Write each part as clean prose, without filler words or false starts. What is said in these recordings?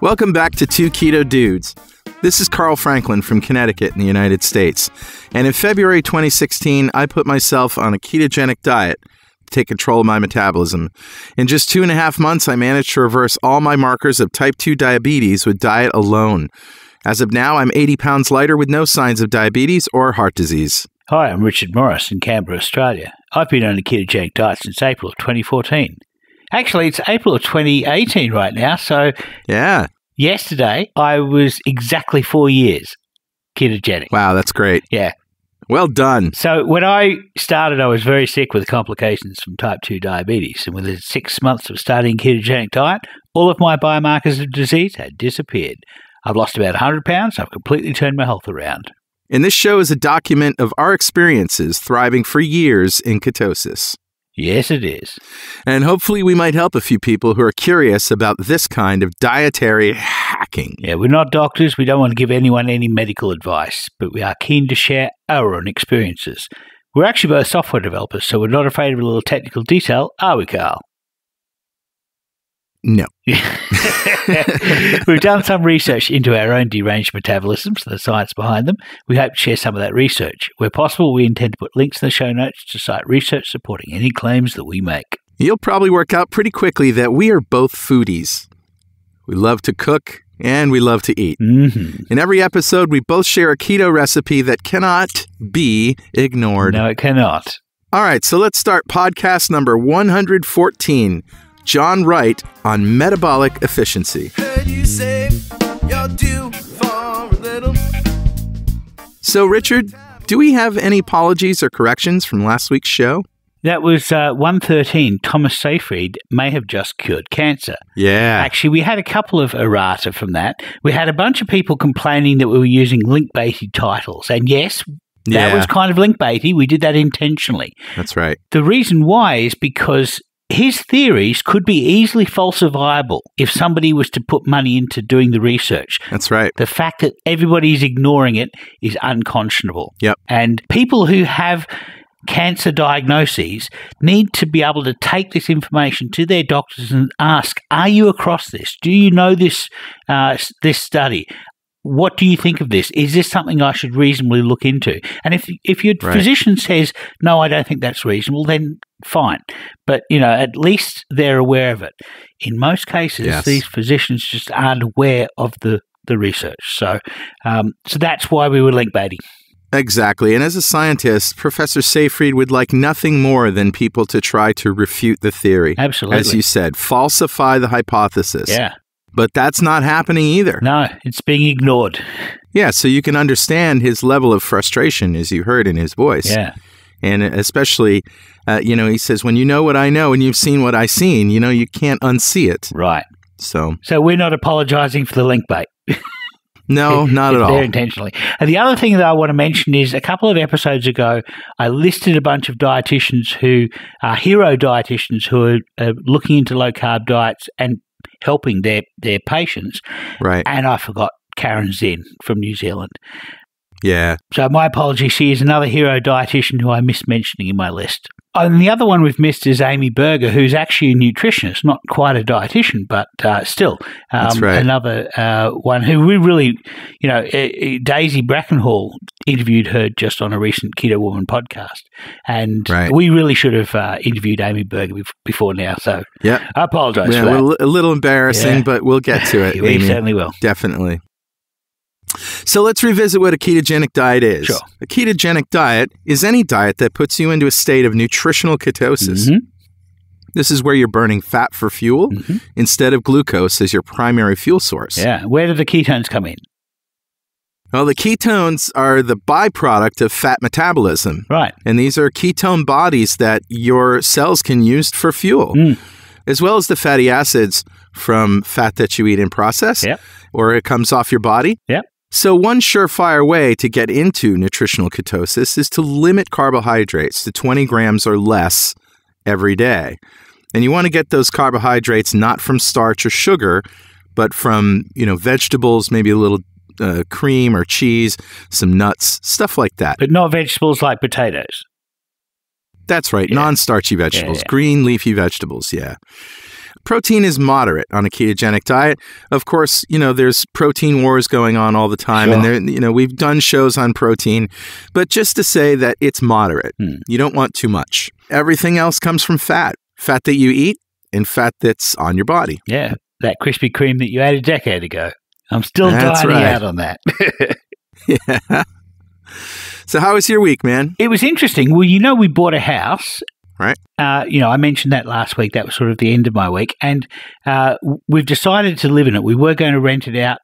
Welcome back to Two Keto Dudes. This is Carl Franklin from Connecticut in the United States. And in February 2016, I put myself on a ketogenic diet to take control of my metabolism. In just 2.5 months, I managed to reverse all my markers of type 2 diabetes with diet alone. As of now, I'm 80 pounds lighter with no signs of diabetes or heart disease. Hi, I'm Richard Morris in Canberra, Australia. I've been on a ketogenic diet since April of 2014. Actually, it's April of 2018 right now, so yeah. Yesterday I was exactly 4 years ketogenic. Wow, that's great. Yeah. Well done. So when I started, I was very sick with complications from type 2 diabetes, and within 6 months of starting a ketogenic diet, all of my biomarkers of disease had disappeared. I've lost about 100 pounds. I've completely turned my health around. And this show is a document of our experiences thriving for years in ketosis. Yes, it is. And hopefully we might help a few people who are curious about this kind of dietary hacking. Yeah, we're not doctors. We don't want to give anyone any medical advice, but we are keen to share our own experiences. We're actually both software developers, so we're not afraid of a little technical detail, are we, Carl? No. We've done some research into our own deranged metabolisms, the science behind them. We hope to share some of that research. Where possible, we intend to put links in the show notes to cite research supporting any claims that we make. You'll probably work out pretty quickly that we are both foodies. We love to cook and we love to eat. Mm-hmm. In every episode, we both share a keto recipe that cannot be ignored. No, it cannot. All right, so let's start podcast number 114. John Wright on metabolic efficiency. Heard you say you're due for a little. So, Richard, do we have any apologies or corrections from last week's show? That was 113. Thomas Seyfried may have just cured cancer. Yeah. Actually, we had a couple of errata from that. We had a bunch of people complaining that we were using link-baity titles. And yes, that was kind of link-baity. We did that intentionally. That's right. The reason why is because his theories could be easily falsifiable if somebody was to put money into doing the research. That's right. The fact that everybody's ignoring it is unconscionable. Yep. And people who have cancer diagnoses need to be able to take this information to their doctors and ask, are you across this? Do you know this study? What do you think of this? Is this something I should reasonably look into? And if your physician says, no, I don't think that's reasonable, then fine. But, at least they're aware of it. In most cases, these physicians just aren't aware of the research. So that's why we were link-baiting. Exactly. And as a scientist, Professor Seyfried would like nothing more than people to try to refute the theory. Absolutely. As you said, falsify the hypothesis. Yeah. But that's not happening either. No, it's being ignored. Yeah, so you can understand his level of frustration, as you heard in his voice. Yeah. And especially, he says, when you know what I know and you've seen what I've seen, you can't unsee it. Right. So we're not apologizing for the link bait. No, not at all. There intentionally. And the other thing that I want to mention is a couple of episodes ago, I listed a bunch of dietitians who are hero dietitians who are looking into low-carb diets and helping their patients. Right. And I forgot Karen Zinn from New Zealand. Yeah. So my apologies. She is another hero dietitian who I missed mentioning in my list. And the other one we've missed is Amy Berger, who's actually a nutritionist, not quite a dietitian, but still That's right. Another one who we really, Daisy Brackenhall interviewed her just on a recent Keto Woman podcast. And we really should have interviewed Amy Berger before now. So I apologize for that. Well, a little embarrassing, but we'll get to it. We certainly will. Definitely. So let's revisit what a ketogenic diet is. Sure. A ketogenic diet is any diet that puts you into a state of nutritional ketosis. Mm-hmm. This is where you're burning fat for fuel instead of glucose as your primary fuel source. Yeah. Where do the ketones come in? Well, the ketones are the byproduct of fat metabolism. Right. And these are ketone bodies that your cells can use for fuel, as well as the fatty acids from fat that you eat in process, or it comes off your body. Yep. So one surefire way to get into nutritional ketosis is to limit carbohydrates to 20 grams or less every day. And you want to get those carbohydrates not from starch or sugar, but from, vegetables, maybe a little cream or cheese, some nuts, stuff like that. But not vegetables like potatoes. That's right. Non-starchy vegetables, green leafy vegetables. Yeah. protein is moderate on a ketogenic diet. Of course, there's protein wars going on all the time, Sure. and we've done shows on protein, but just to say that it's moderate. You don't want too much. Everything else comes from fat that you eat and fat that's on your body. Yeah, that Krispy Kreme that you ate a decade ago. I'm still That's dining right. out on that. Yeah. So how was your week, man? It was interesting. Well, we bought a house. Right. I mentioned that last week. That was sort of the end of my week. And we've decided to live in it. We were going to rent it out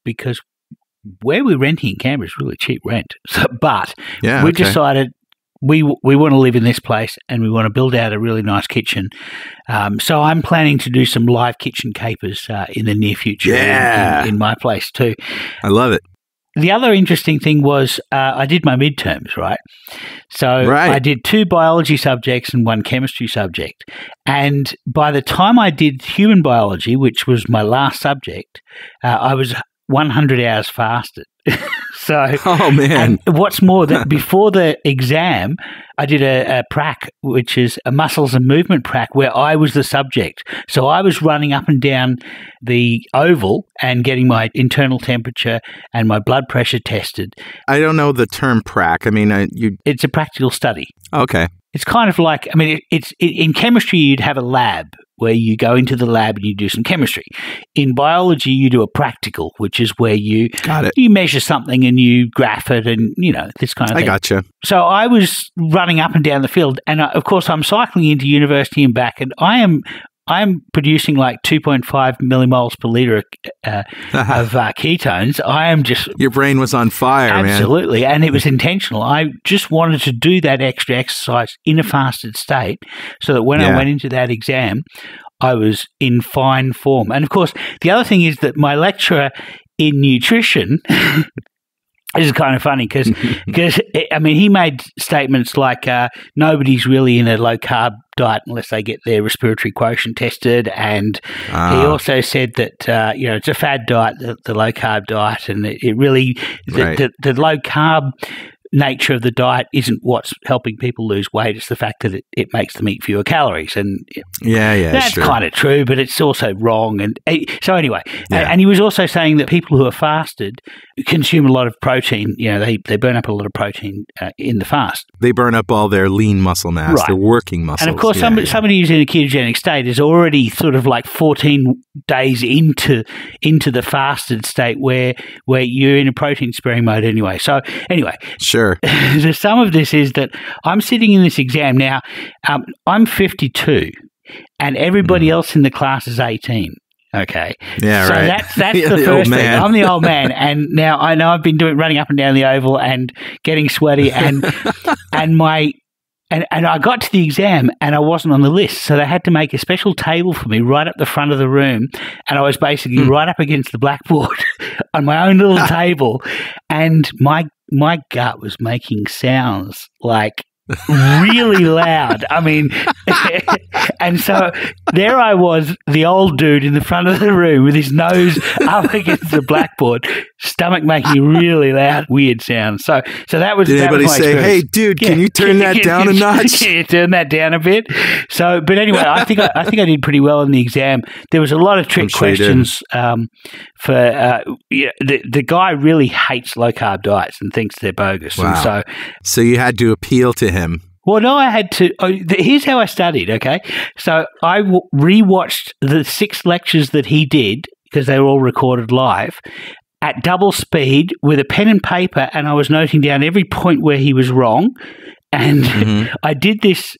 because where we're renting in Canberra is really cheap rent. But we decided we want to live in this place and we want to build out a really nice kitchen. So I'm planning to do some live kitchen capers in the near future in my place too. I love it. The other interesting thing was I did my midterms, right? So I did 2 biology subjects and 1 chemistry subject. And by the time I did human biology, which was my last subject, I was 100 hours fasted. Oh man! And what's more, that before the exam, I did a prac, which is a muscles and movement prac, where I was the subject. So I was running up and down the oval and getting my internal temperature and my blood pressure tested. I don't know the term prac. I mean, It's a practical study. Okay. It's kind of like, in chemistry, you'd have a lab where you go into the lab and you do some chemistry. In biology, you do a practical, which is where you measure something and you graph it and, this kind of thing. I gotcha. So I was running up and down the field and, of course, I'm cycling into university and back and I am producing like 2.5 millimoles per liter of ketones. I am just... Your brain was on fire, man. Absolutely. And it was intentional. I just wanted to do that extra exercise in a fasted state so that when I went into that exam, I was in fine form. And of course, the other thing is that my lecturer in nutrition... This is kind of funny because he made statements like nobody's really in a low carb diet unless they get their respiratory quotient tested, and he also said that it's a fad diet, the low carb diet, and it really the low carb nature of the diet isn't what's helping people lose weight. It's the fact that it makes them eat fewer calories. And that's kind of true, but it's also wrong. And so anyway, and he was also saying that people who are fasted consume a lot of protein. They burn up a lot of protein in the fast. They burn up all their lean muscle mass, their working muscles. And of course, somebody who's in a ketogenic state is already sort of like 14 days into the fasted state where you're in a protein sparing mode anyway. So anyway, sure. The sum of this is that I'm sitting in this exam now. I'm 52, and everybody else in the class is 18. Okay. Yeah, so right. that's the first thing. I'm the old man, and now I know I've been running up and down the oval and getting sweaty, and And I got to the exam and I wasn't on the list. So they had to make a special table for me right up the front of the room. And I was basically right up against the blackboard on my own little table. And my gut was making sounds like really loud. I mean, and so there I was, the old dude in the front of the room with his nose up against the blackboard, stomach making really loud, weird sounds. So that was. Did anybody say, "Hey, dude, can you turn that down a notch? Can you turn that down a bit?" So, but anyway, I think I did pretty well in the exam. There was a lot of trick questions. For the guy really hates low carb diets and thinks they're bogus. Wow. And so you had to appeal to him. Well, no, I had to. Here's how I studied, okay? So I rewatched the 6 lectures that he did, because they were all recorded live, at double speed with a pen and paper, and I was noting down every point where he was wrong. And I did this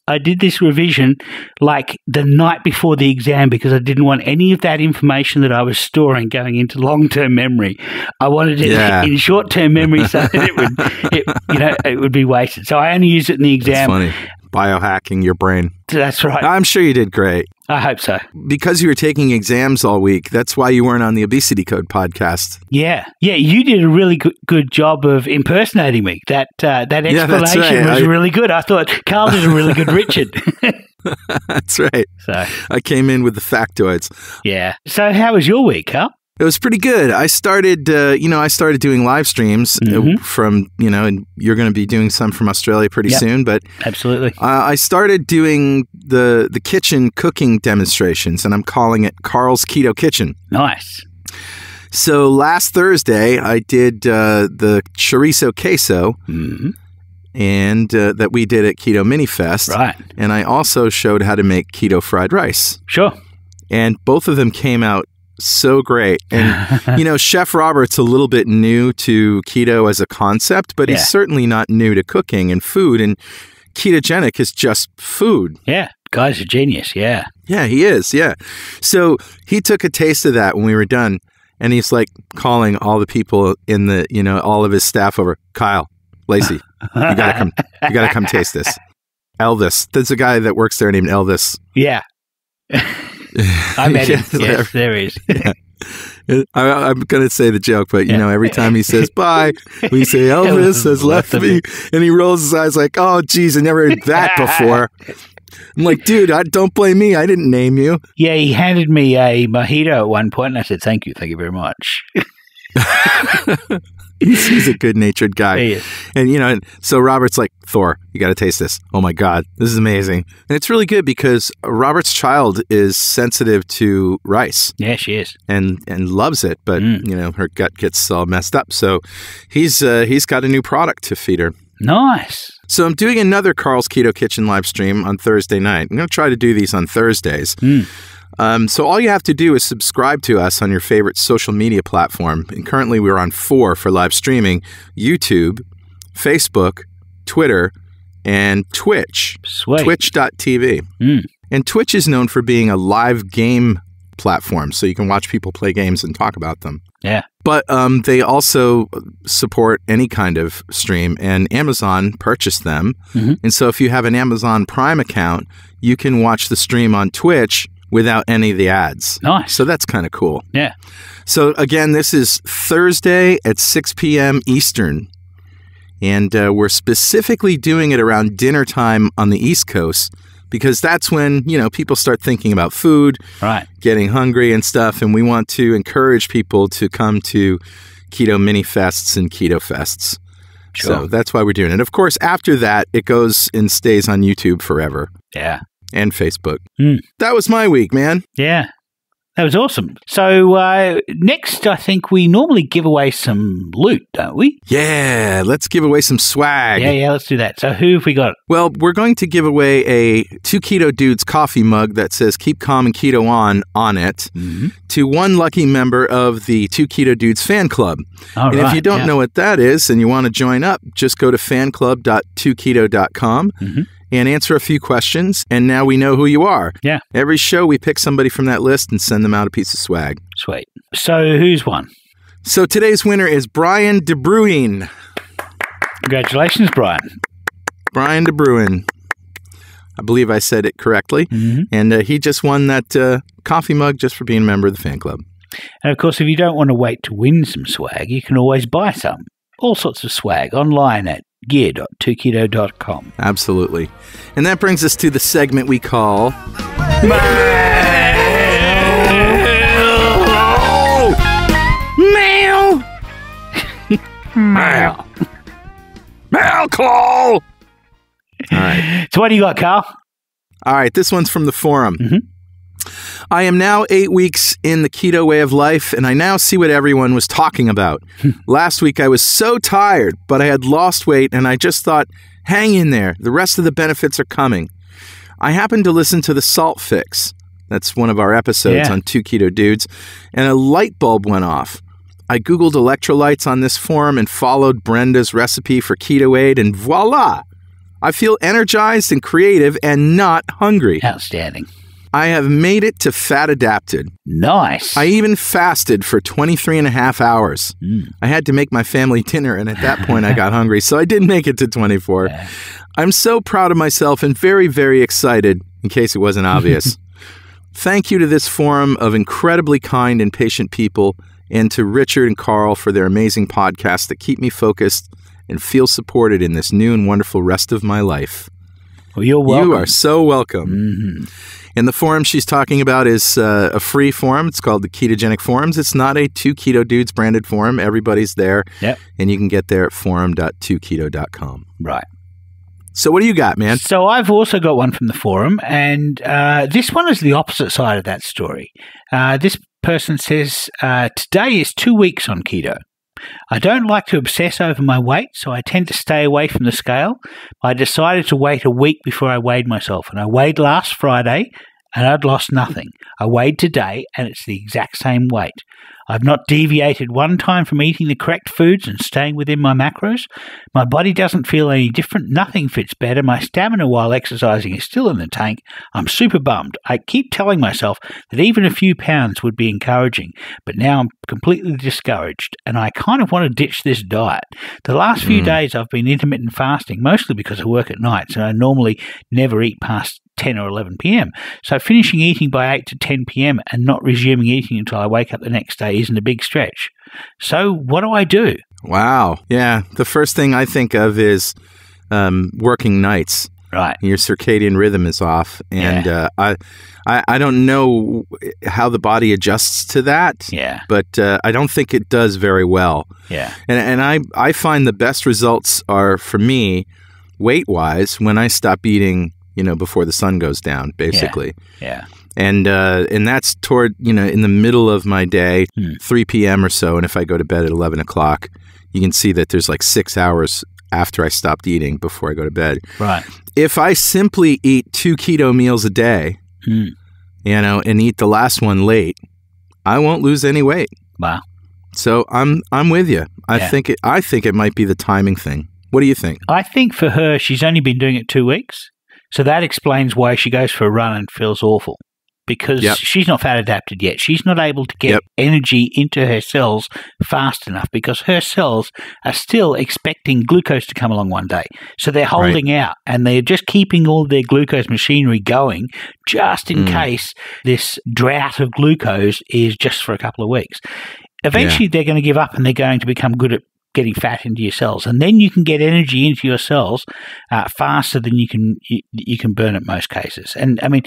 revision like the night before the exam, because I didn't want any of that information that I was storing going into long-term memory. I wanted it in short-term memory so that it would be wasted. So I only used it in the exam. That's funny. Biohacking your brain. That's right. I'm sure you did great. I hope so. Because you were taking exams all week, that's why you weren't on the Obesity Code podcast. Yeah, you did a really good job of impersonating me. That explanation was really good. I thought Carl did a really good Richard. That's right. So I came in with the factoids. Yeah. So how was your week, Carl? It was pretty good. I started, doing live streams from, and you're going to be doing some from Australia pretty soon. But absolutely, I started doing the kitchen cooking demonstrations, and I'm calling it Carl's Keto Kitchen. Nice. So last Thursday, I did the chorizo queso, and that we did at Keto Mini Fest. Right. And I also showed how to make keto fried rice. Sure. And both of them came out so great. And, Chef Robert's a little bit new to keto as a concept, but he's certainly not new to cooking and food. And ketogenic is just food. Yeah. Guy's a genius. Yeah. Yeah, he is. Yeah. So he took a taste of that when we were done. And he's like calling all the people in the, all of his staff over. Kyle, Lacey, you gotta come taste this. Elvis. There's a guy that works there named Elvis. Yeah. I met him. Yes, there is. Yeah. I'm going to say the joke, but, every time he says bye, we say, Elvis has left me. And he rolls his eyes like, oh, geez, I never heard that before. I'm like, dude, don't blame me. I didn't name you. Yeah, he handed me a mojito at one point, and I said, thank you very much. He's a good-natured guy. He is. And, so Robert's like, Thor, you got to taste this. Oh, my God, this is amazing. And it's really good because Robert's child is sensitive to rice. Yeah, she is. And loves it, but, her gut gets all messed up. So he's got a new product to feed her. Nice. So I'm doing another Carl's Keto Kitchen live stream on Thursday night. I'm going to try to do these on Thursdays. So all you have to do is subscribe to us on your favorite social media platform. And currently we're on 4 for live streaming: YouTube, Facebook, Twitter, and Twitch. Sweet. Twitch.tv. And Twitch is known for being a live game platform, so you can watch people play games and talk about them. Yeah. But they also support any kind of stream, and Amazon purchased them. And so if you have an Amazon Prime account, you can watch the stream on Twitch without any of the ads. Nice. So that's kind of cool. Yeah. So again, this is Thursday at 6 p.m. Eastern. And we're specifically doing it around dinner time on the East Coast because that's when, people start thinking about food, right, getting hungry and stuff. And we want to encourage people to come to Keto Mini Fests and Keto Fests. Sure. So that's why we're doing it. Of course, after that, it goes and stays on YouTube forever. Yeah. And Facebook. That was my week, man. Yeah. That was awesome. So next, I think we normally give away some loot, don't we? Yeah, let's give away some swag. Yeah, let's do that. So who have we got? Well, we're going to give away a 2 Keto Dudes coffee mug that says Keep Calm and Keto on it to one lucky member of the 2 Keto Dudes fan club. All and right, if you don't know what that is and you want to join up, just go to fanclub.2keto.com and answer a few questions, and now we know who you are. Yeah. Every show, we pick somebody from that list and send them out a piece of swag. Sweet. So who's won? So today's winner is Brian De Bruin. Congratulations, Brian. Brian De Bruin. I believe I said it correctly. And he just won that coffee mug just for being a member of the fan club. And of course, if you don't want to wait to win some swag, you can always buy some. All sorts of swag online at gear.2keto.com. Absolutely. And that brings us to the segment we call Mail! Mail! Mail call! All right. So what do you got, Carl? All right. This one's from the forum. I am now 8 weeks in the keto way of life, and I now see what everyone was talking about. Last week, I was so tired, but I had lost weight, and I just thought, hang in there. The rest of the benefits are coming. I happened to listen to the Salt Fix. That's one of our episodes on 2 Keto Dudes, and a light bulb went off. I Googled electrolytes on this forum and followed Brenda's recipe for Keto Aid, and voila! I feel energized and creative and not hungry. Outstanding. I have made it to fat adapted. Nice. I even fasted for 23 and a half hours. I had to make my family dinner, and at that point I got hungry, so I didn't make it to 24. I'm so proud of myself and very, very excited, in case it wasn't obvious. Thank you to this forum of incredibly kind and patient people, and to Richard and Carl for their amazing podcasts that keep me focused and feel supported in this new and wonderful rest of my life. Well, you're welcome. You are so welcome. Mm-hmm. And the forum she's talking about is a free forum. It's called the Ketogenic Forums. It's not a 2 Keto Dudes branded forum. Everybody's there. Yep. And you can get there at forum.2keto.com. Right. So what do you got, man? So I've also got one from the forum, and this one is the opposite side of that story. This person says, today is 2 weeks on keto. I don't like to obsess over my weight, so I tend to stay away from the scale. I decided to wait a week before I weighed myself, and I weighed last Friday, and I'd lost nothing. I weighed today, and it's the exact same weight. I've not deviated one time from eating the correct foods and staying within my macros. My body doesn't feel any different. Nothing fits better. My stamina while exercising is still in the tank. I'm super bummed. I keep telling myself that even a few pounds would be encouraging, but now I'm completely discouraged, and I kind of want to ditch this diet. The last few days I've been intermittent fasting, mostly because I work at nights, and I normally never eat past 10 or 11 p.m. So finishing eating by 8 to 10 p.m. and not resuming eating until I wake up the next day isn't a big stretch. So what do I do? Wow. Yeah. The first thing I think of is working nights. Right. Your circadian rhythm is off. And I don't know how the body adjusts to that. Yeah. But I don't think it does very well. Yeah. And I find the best results are, for me, weight-wise, when I stop eating, before the sun goes down, basically. Yeah. And that's toward, in the middle of my day, 3 p.m. or so. And if I go to bed at 11 o'clock, you can see that there's like 6 hours after I stopped eating before I go to bed. Right. If I simply eat 2 keto meals a day, and eat the last one late, I won't lose any weight. Wow. So I'm with you. I think it might be the timing thing. What do you think? I think for her, she's only been doing it 2 weeks. So that explains why she goes for a run and feels awful, because she's not fat adapted yet. She's not able to get energy into her cells fast enough because her cells are still expecting glucose to come along one day. So they're holding out, and they're just keeping all their glucose machinery going just in case this drought of glucose is just for a couple of weeks. Eventually, they're going to give up, and they're going to become good at getting fat into your cells, and then you can get energy into your cells faster than you can burn at most cases. And I mean,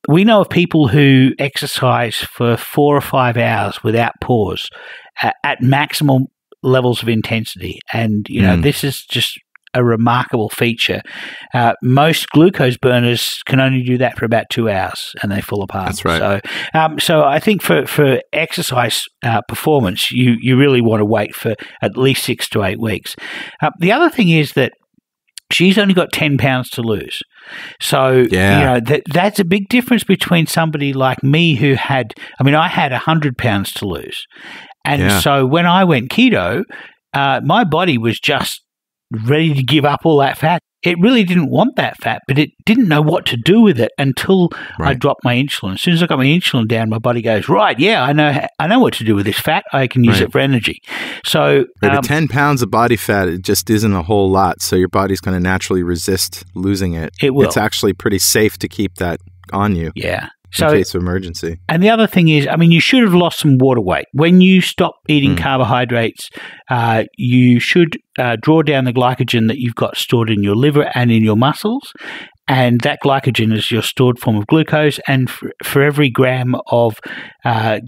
we know of people who exercise for 4 or 5 hours without pause at maximum levels of intensity, and this is just a remarkable feature. Most glucose burners can only do that for about 2 hours, and they fall apart. That's right. So I think for exercise performance, you really want to wait for at least 6 to 8 weeks. The other thing is that she's only got 10 pounds to lose. So, that's a big difference between somebody like me who I had 100 pounds to lose. And so when I went keto, my body was just ready to give up all that fat. It really didn't want that fat, but it didn't know what to do with it until I dropped my insulin. As soon as I got my insulin down, my body goes, right, I know what to do with this fat. I can use it for energy. So, but 10 pounds of body fat, it just isn't a whole lot. So your body's going to naturally resist losing it. It will. It's actually pretty safe to keep that on you. Yeah. In case of emergency. And the other thing is, you should have lost some water weight. When you stop eating carbohydrates, you should draw down the glycogen that you've got stored in your liver and in your muscles. And that glycogen is your stored form of glucose. And for every gram of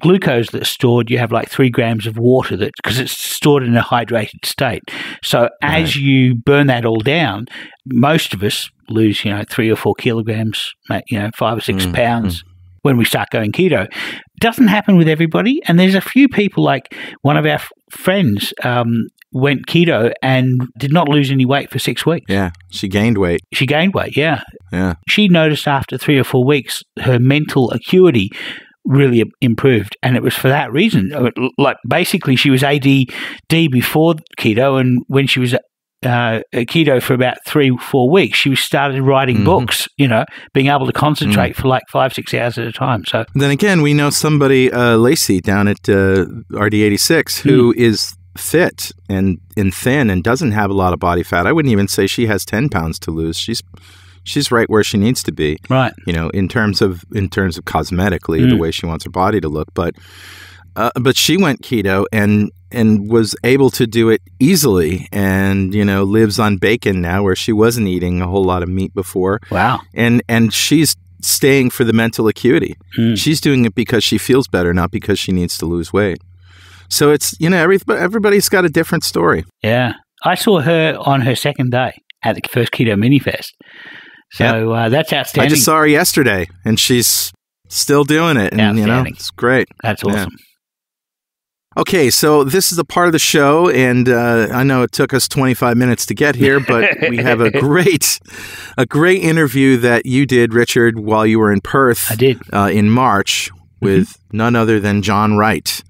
glucose that's stored, you have like 3 grams of water because it's stored in a hydrated state. So as you burn that all down, most of us lose, 3 or 4 kilograms, 5 or 6 pounds. When we start going keto. It doesn't happen with everybody, and there's a few people, like one of our friends went keto and did not lose any weight for 6 weeks. Yeah, she gained weight. Yeah. She noticed after 3 or 4 weeks her mental acuity really improved, and it was for that reason. Like, basically, she was ADD before keto, and when she was keto for about 3 or 4 weeks, she started writing books, being able to concentrate for like 5-6 hours at a time. So then again, we know somebody, Lacey down at RD86, who is fit and thin and doesn't have a lot of body fat. I wouldn't even say she has 10 pounds to lose. She's right where she needs to be. Right. In terms of cosmetically, the way she wants her body to look. But she went keto, and was able to do it easily, and lives on bacon now, where she wasn't eating a whole lot of meat before. Wow. And she's staying for the mental acuity. She's doing it because she feels better, not because she needs to lose weight. So it's everybody's got a different story. Yeah, I saw her on her second day at the first Keto Mini Fest. So that's outstanding. I just saw her yesterday, and she's still doing it, and it's great. That's awesome. Yeah. Okay, so this is a part of the show, and I know it took us 25 minutes to get here, but we have a great interview that you did, Richard, while you were in Perth. I did. In March with none other than John Wright.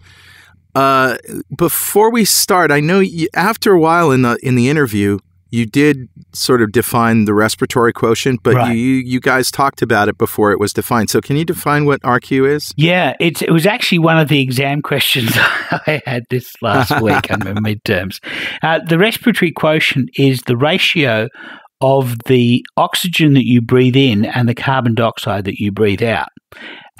Before we start, I know after a while in the interview, you did sort of define the respiratory quotient, but right. you guys talked about it before it was defined. So can you define what RQ is? Yeah, it was actually one of the exam questions I had this last week on my midterms. The respiratory quotient is the ratio of the oxygen that you breathe in and the carbon dioxide that you breathe out.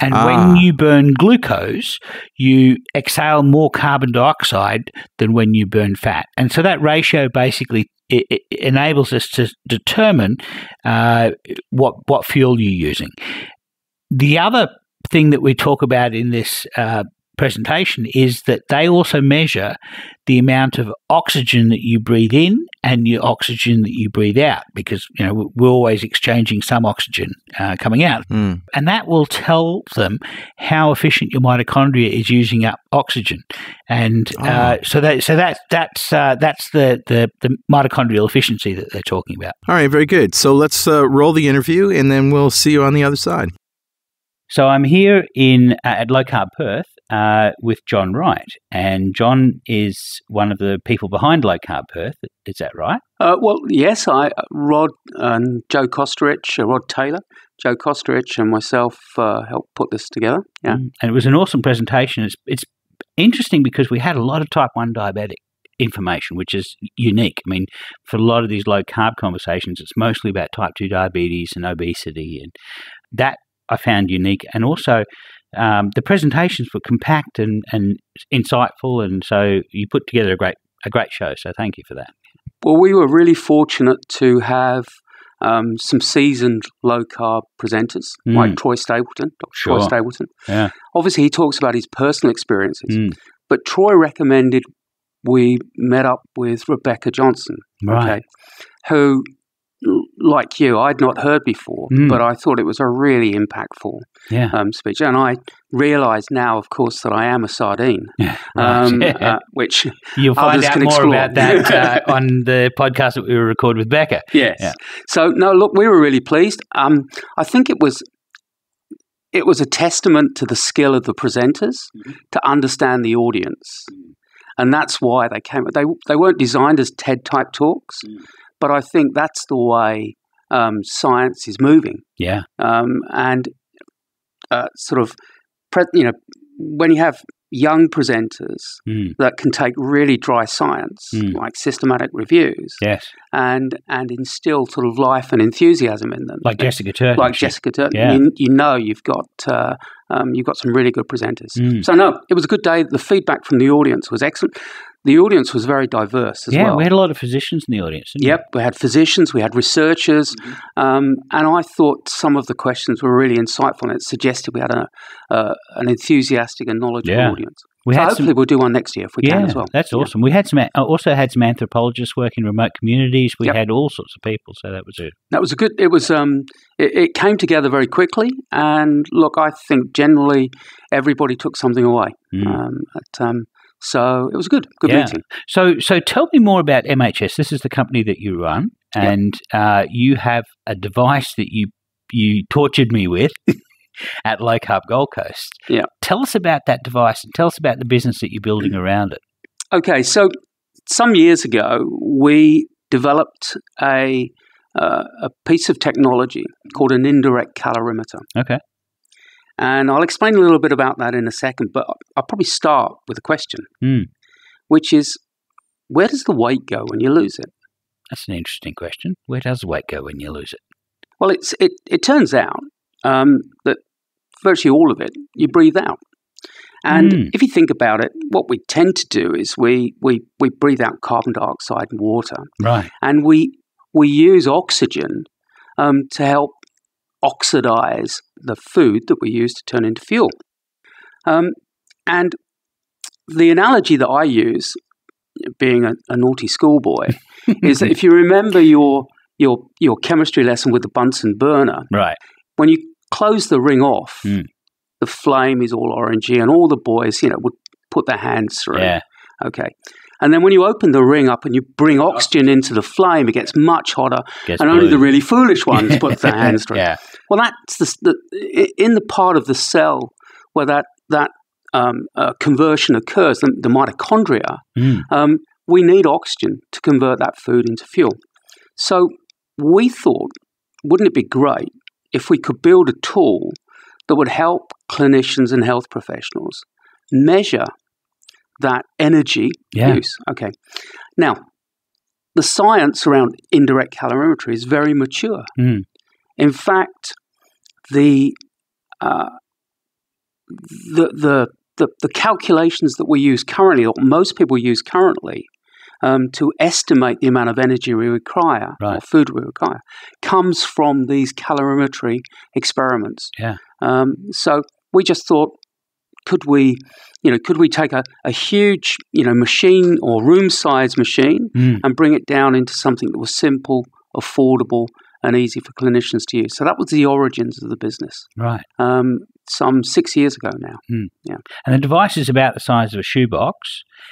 And when you burn glucose, you exhale more carbon dioxide than when you burn fat. And so that ratio basically it enables us to determine what fuel you're using. The other thing that we talk about in this presentation is that they also measure the amount of oxygen that you breathe in and your oxygen that you breathe out, because we're always exchanging some oxygen coming out, and that will tell them how efficient your mitochondria is using up oxygen, and so that's the mitochondrial efficiency that they're talking about. All right, very good. So let's roll the interview, and then we'll see you on the other side. So I'm here at Low Carb Perth with John Wright, and John is one of the people behind Low Carb Perth. Is that right? Well, yes. Rod and Joe Kosterich, Rod Taylor, Joe Kosterich, and myself helped put this together. Yeah, and it was an awesome presentation. It's interesting because we had a lot of type 1 diabetic information, which is unique. I mean, for a lot of these low carb conversations, it's mostly about type 2 diabetes and obesity, and that I found unique. And also the presentations were compact and insightful, and so you put together a great show, so thank you for that. Well, we were really fortunate to have some seasoned low-carb presenters like Troy Stapleton, Dr. Troy Stapleton. Yeah. Obviously, he talks about his personal experiences, but Troy recommended we met up with Rebecca Johnson, right. Who, like you, I'd not heard before, but I thought it was a really impactful speech. And I realise now, of course, that I am a sardine, which you'll find out more explore. about that on the podcast that we will record with Becca. Yes. Yeah. So, no, look, we were really pleased. I think it was a testament to the skill of the presenters to understand the audience. And that's why they came. They weren't designed as TED-type talks. But I think that's the way science is moving. Yeah. And sort of, when you have young presenters that can take really dry science, like systematic reviews, yes, and instill sort of life and enthusiasm in them. Like Jessica Turton. Like Jessica Turton. Yeah. You've got some really good presenters. So, no, it was a good day. The feedback from the audience was excellent. The audience was very diverse as well. Yeah, we had a lot of physicians in the audience. Yep, we had physicians, we had researchers, and I thought some of the questions were really insightful, and it suggested we had an enthusiastic and knowledgeable audience. Hopefully we'll do one next year if we can as well. That's awesome. We had also had some anthropologists work in remote communities. We had all sorts of people, so that was it. That was a good. It was. It came together very quickly, and look, I think generally everybody took something away. So it was good meeting. So tell me more about MHS. This is the company that you run, and you have a device that you tortured me with at Low Carb Gold Coast. Yeah. Tell us about that device and tell us about the business that you're building around it. Okay, so some years ago we developed a piece of technology called an indirect calorimeter. Okay. And I'll explain a little bit about that in a second, but I'll probably start with a question, which is, where does the weight go when you lose it? That's an interesting question. Where does the weight go when you lose it? Well, it turns out that virtually all of it you breathe out. And if you think about it, what we tend to do is we breathe out carbon dioxide and water. Right. And we use oxygen to help oxidize the food that we use to turn into fuel. And the analogy that I use, being a naughty schoolboy, is that if you remember your chemistry lesson with the Bunsen burner, right, when you close the ring off, the flame is all orangey, and all the boys, would put their hands through. Yeah. Okay. And then when you open the ring up and you bring oxygen into the flame, it gets much hotter, and only the really foolish ones put their hands through. Yeah. Well, that's in the part of the cell where that conversion occurs, the mitochondria. We need oxygen to convert that food into fuel. So we thought, wouldn't it be great if we could build a tool that would help clinicians and health professionals measure that energy use? Okay. Now, the science around indirect calorimetry is very mature. In fact, the calculations that we use currently, or most people use currently, to estimate the amount of energy we require, or food we require, comes from these calorimetry experiments. Yeah. So we just thought, could we take a huge, machine or room-sized machine and bring it down into something that was simple, affordable, and easy for clinicians to use? So that was the origins of the business. Right. Some 6 years ago now. Yeah. And the device is about the size of a shoebox.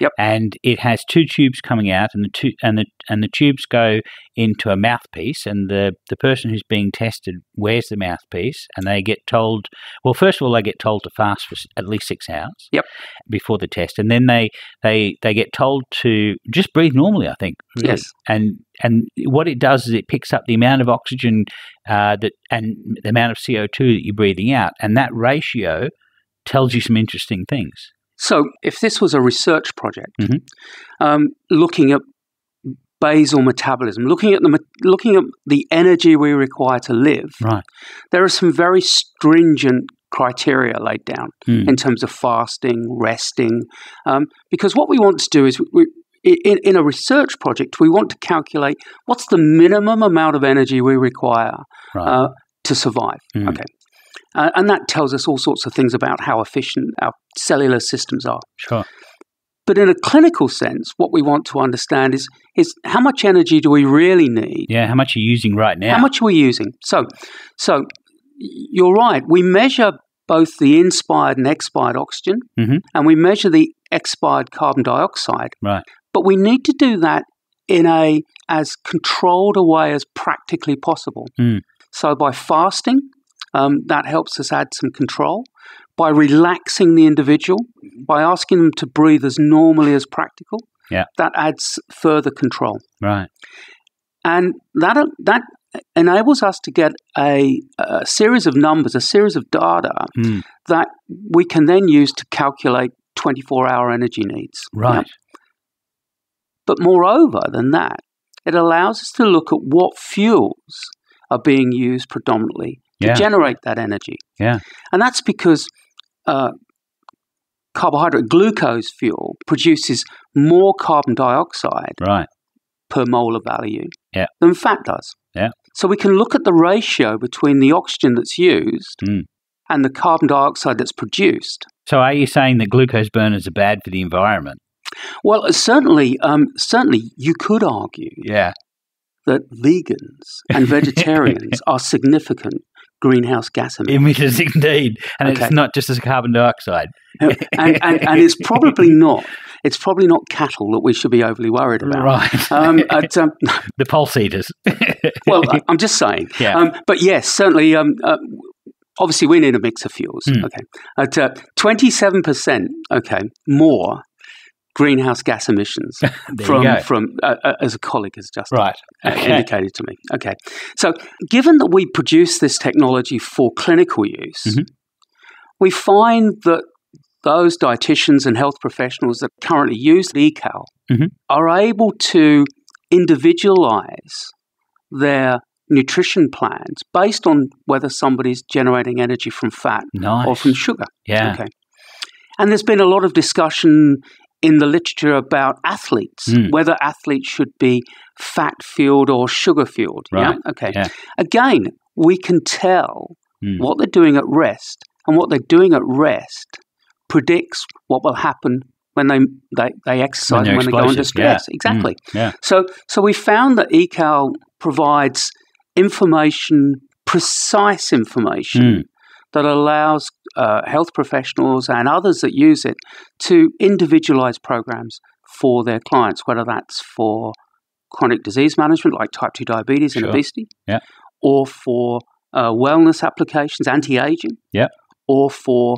Yep. And it has two tubes coming out, and the tubes go into a mouthpiece, and the person who's being tested wears the mouthpiece, and they get told, well, first of all, they get told to fast for at least 6 hours before the test, and then they get told to just breathe normally, I think. Really. Yes. And what it does is it picks up the amount of oxygen and the amount of CO2 that you're breathing out, and that ratio tells you some interesting things. So if this was a research project, looking at basal metabolism, looking at the energy we require to live, there are some very stringent criteria laid down in terms of fasting, resting, because what we want to do is in a research project, we want to calculate what's the minimum amount of energy we require to survive. Okay. And that tells us all sorts of things about how efficient our cellular systems are. Sure. But in a clinical sense, what we want to understand is how much energy do we really need? Yeah, how much are you using right now? How much are we using? So you're right. We measure both the inspired and expired oxygen, and we measure the expired carbon dioxide. Right. But we need to do that in as controlled a way as practically possible. So by fasting, that helps us add some control. By relaxing the individual, by asking them to breathe as normally as practical, that adds further control. Right. And that enables us to get a series of numbers, a series of data that we can then use to calculate 24-hour energy needs. Right. But moreover than that, it allows us to look at what fuels are being used predominantly to generate that energy. Yeah. And that's because carbohydrate glucose fuel produces more carbon dioxide per molar value than fat does. Yeah. So we can look at the ratio between the oxygen that's used and the carbon dioxide that's produced. So are you saying that glucose burners are bad for the environment? Well, certainly you could argue that vegans and vegetarians are significant greenhouse gas emitters. Indeed. And it's not just as carbon dioxide. and it's probably not. It's probably not cattle that we should be overly worried about. Right. The pulse eaters. Well, I'm just saying. Yeah. But yes, certainly, obviously we need a mix of fuels. Okay. At 27%, more greenhouse gas emissions from as a colleague has just indicated to me. Okay. So given that we produce this technology for clinical use, we find that those dietitians and health professionals that currently use ECAL are able to individualize their nutrition plans based on whether somebody's generating energy from fat or from sugar. Yeah. Okay. And there's been a lot of discussion in the literature about athletes, whether athletes should be fat-fueled or sugar-fueled. Right. Yeah? Okay. Yeah. Again, we can tell what they're doing at rest, and what they're doing at rest predicts what will happen when they exercise and when they go into stress. Yeah. Exactly. Yeah. So we found that eCal provides information, precise information, that allows health professionals and others that use it to individualize programs for their clients, whether that's for chronic disease management like type 2 diabetes and obesity, or for wellness applications, anti-aging, or for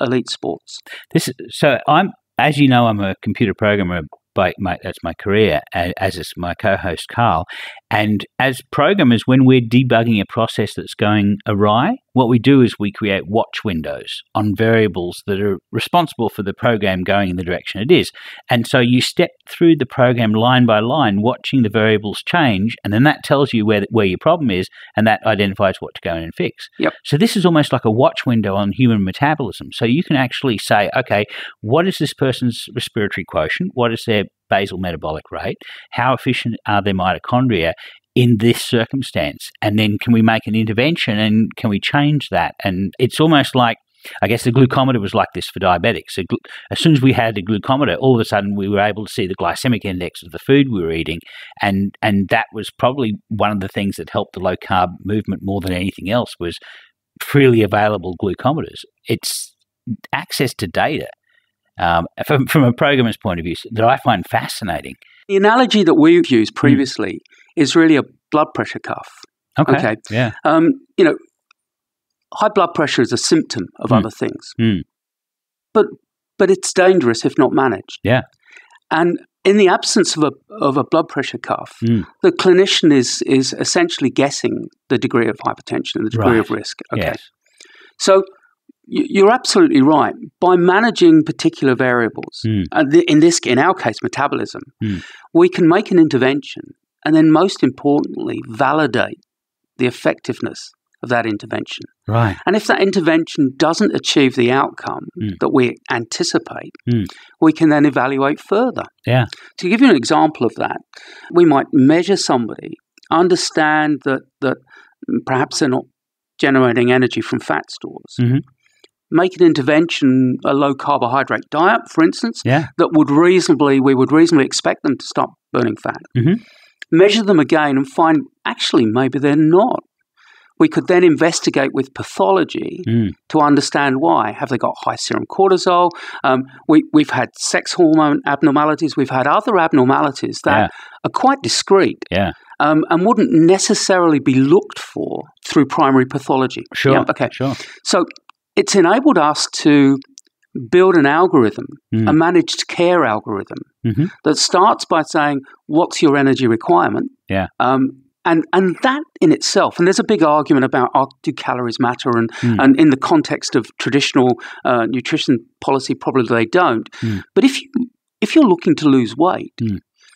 elite sports. As you know, I'm a computer programmer. That's my career, as is my co-host Carl. And as programmers, when we're debugging a process that's going awry, what we do is we create watch windows on variables that are responsible for the program going in the direction it is. And so you step through the program line by line, watching the variables change, and then that tells you where your problem is, and that identifies what to go in and fix. Yep. So this is almost like a watch window on human metabolism. So you can actually say, okay, what is this person's respiratory quotient? What is their basal metabolic rate? How efficient are their mitochondria in this circumstance? And then can we make an intervention and can we change that? And it's almost like, I guess the glucometer was like this for diabetics. So as soon as we had the glucometer, all of a sudden we were able to see the glycemic index of the food we were eating. And that was probably one of the things that helped the low carb movement more than anything else, was freely available glucometers. It's access to data. From a programmer's point of view, that I find fascinating. The analogy that we've used previously is really a blood pressure cuff. Okay. Yeah. High blood pressure is a symptom of other things, but it's dangerous if not managed. Yeah. And in the absence of a blood pressure cuff, the clinician is essentially guessing the degree of hypertension and the degree of risk. Okay. Yes. So you're absolutely right. By managing particular variables, in our case, metabolism, we can make an intervention and then, most importantly, validate the effectiveness of that intervention. Right. And if that intervention doesn't achieve the outcome that we anticipate, we can then evaluate further. Yeah. To give you an example of that, we might measure somebody, understand that perhaps they're not generating energy from fat stores, make an intervention, a low carbohydrate diet, for instance, that we would reasonably expect them to stop burning fat. Measure them again and find actually maybe they're not. We could then investigate with pathology to understand why. Have they got high serum cortisol? We've had sex hormone abnormalities. We've had other abnormalities that are quite discrete and wouldn't necessarily be looked for through primary pathology. Sure. Yeah? Okay. Sure. So it's enabled us to build an algorithm, a managed care algorithm, that starts by saying, what's your energy requirement? Yeah. And that in itself, and there's a big argument about do calories matter, and in the context of traditional nutrition policy, probably they don't. But if you're looking to lose weight,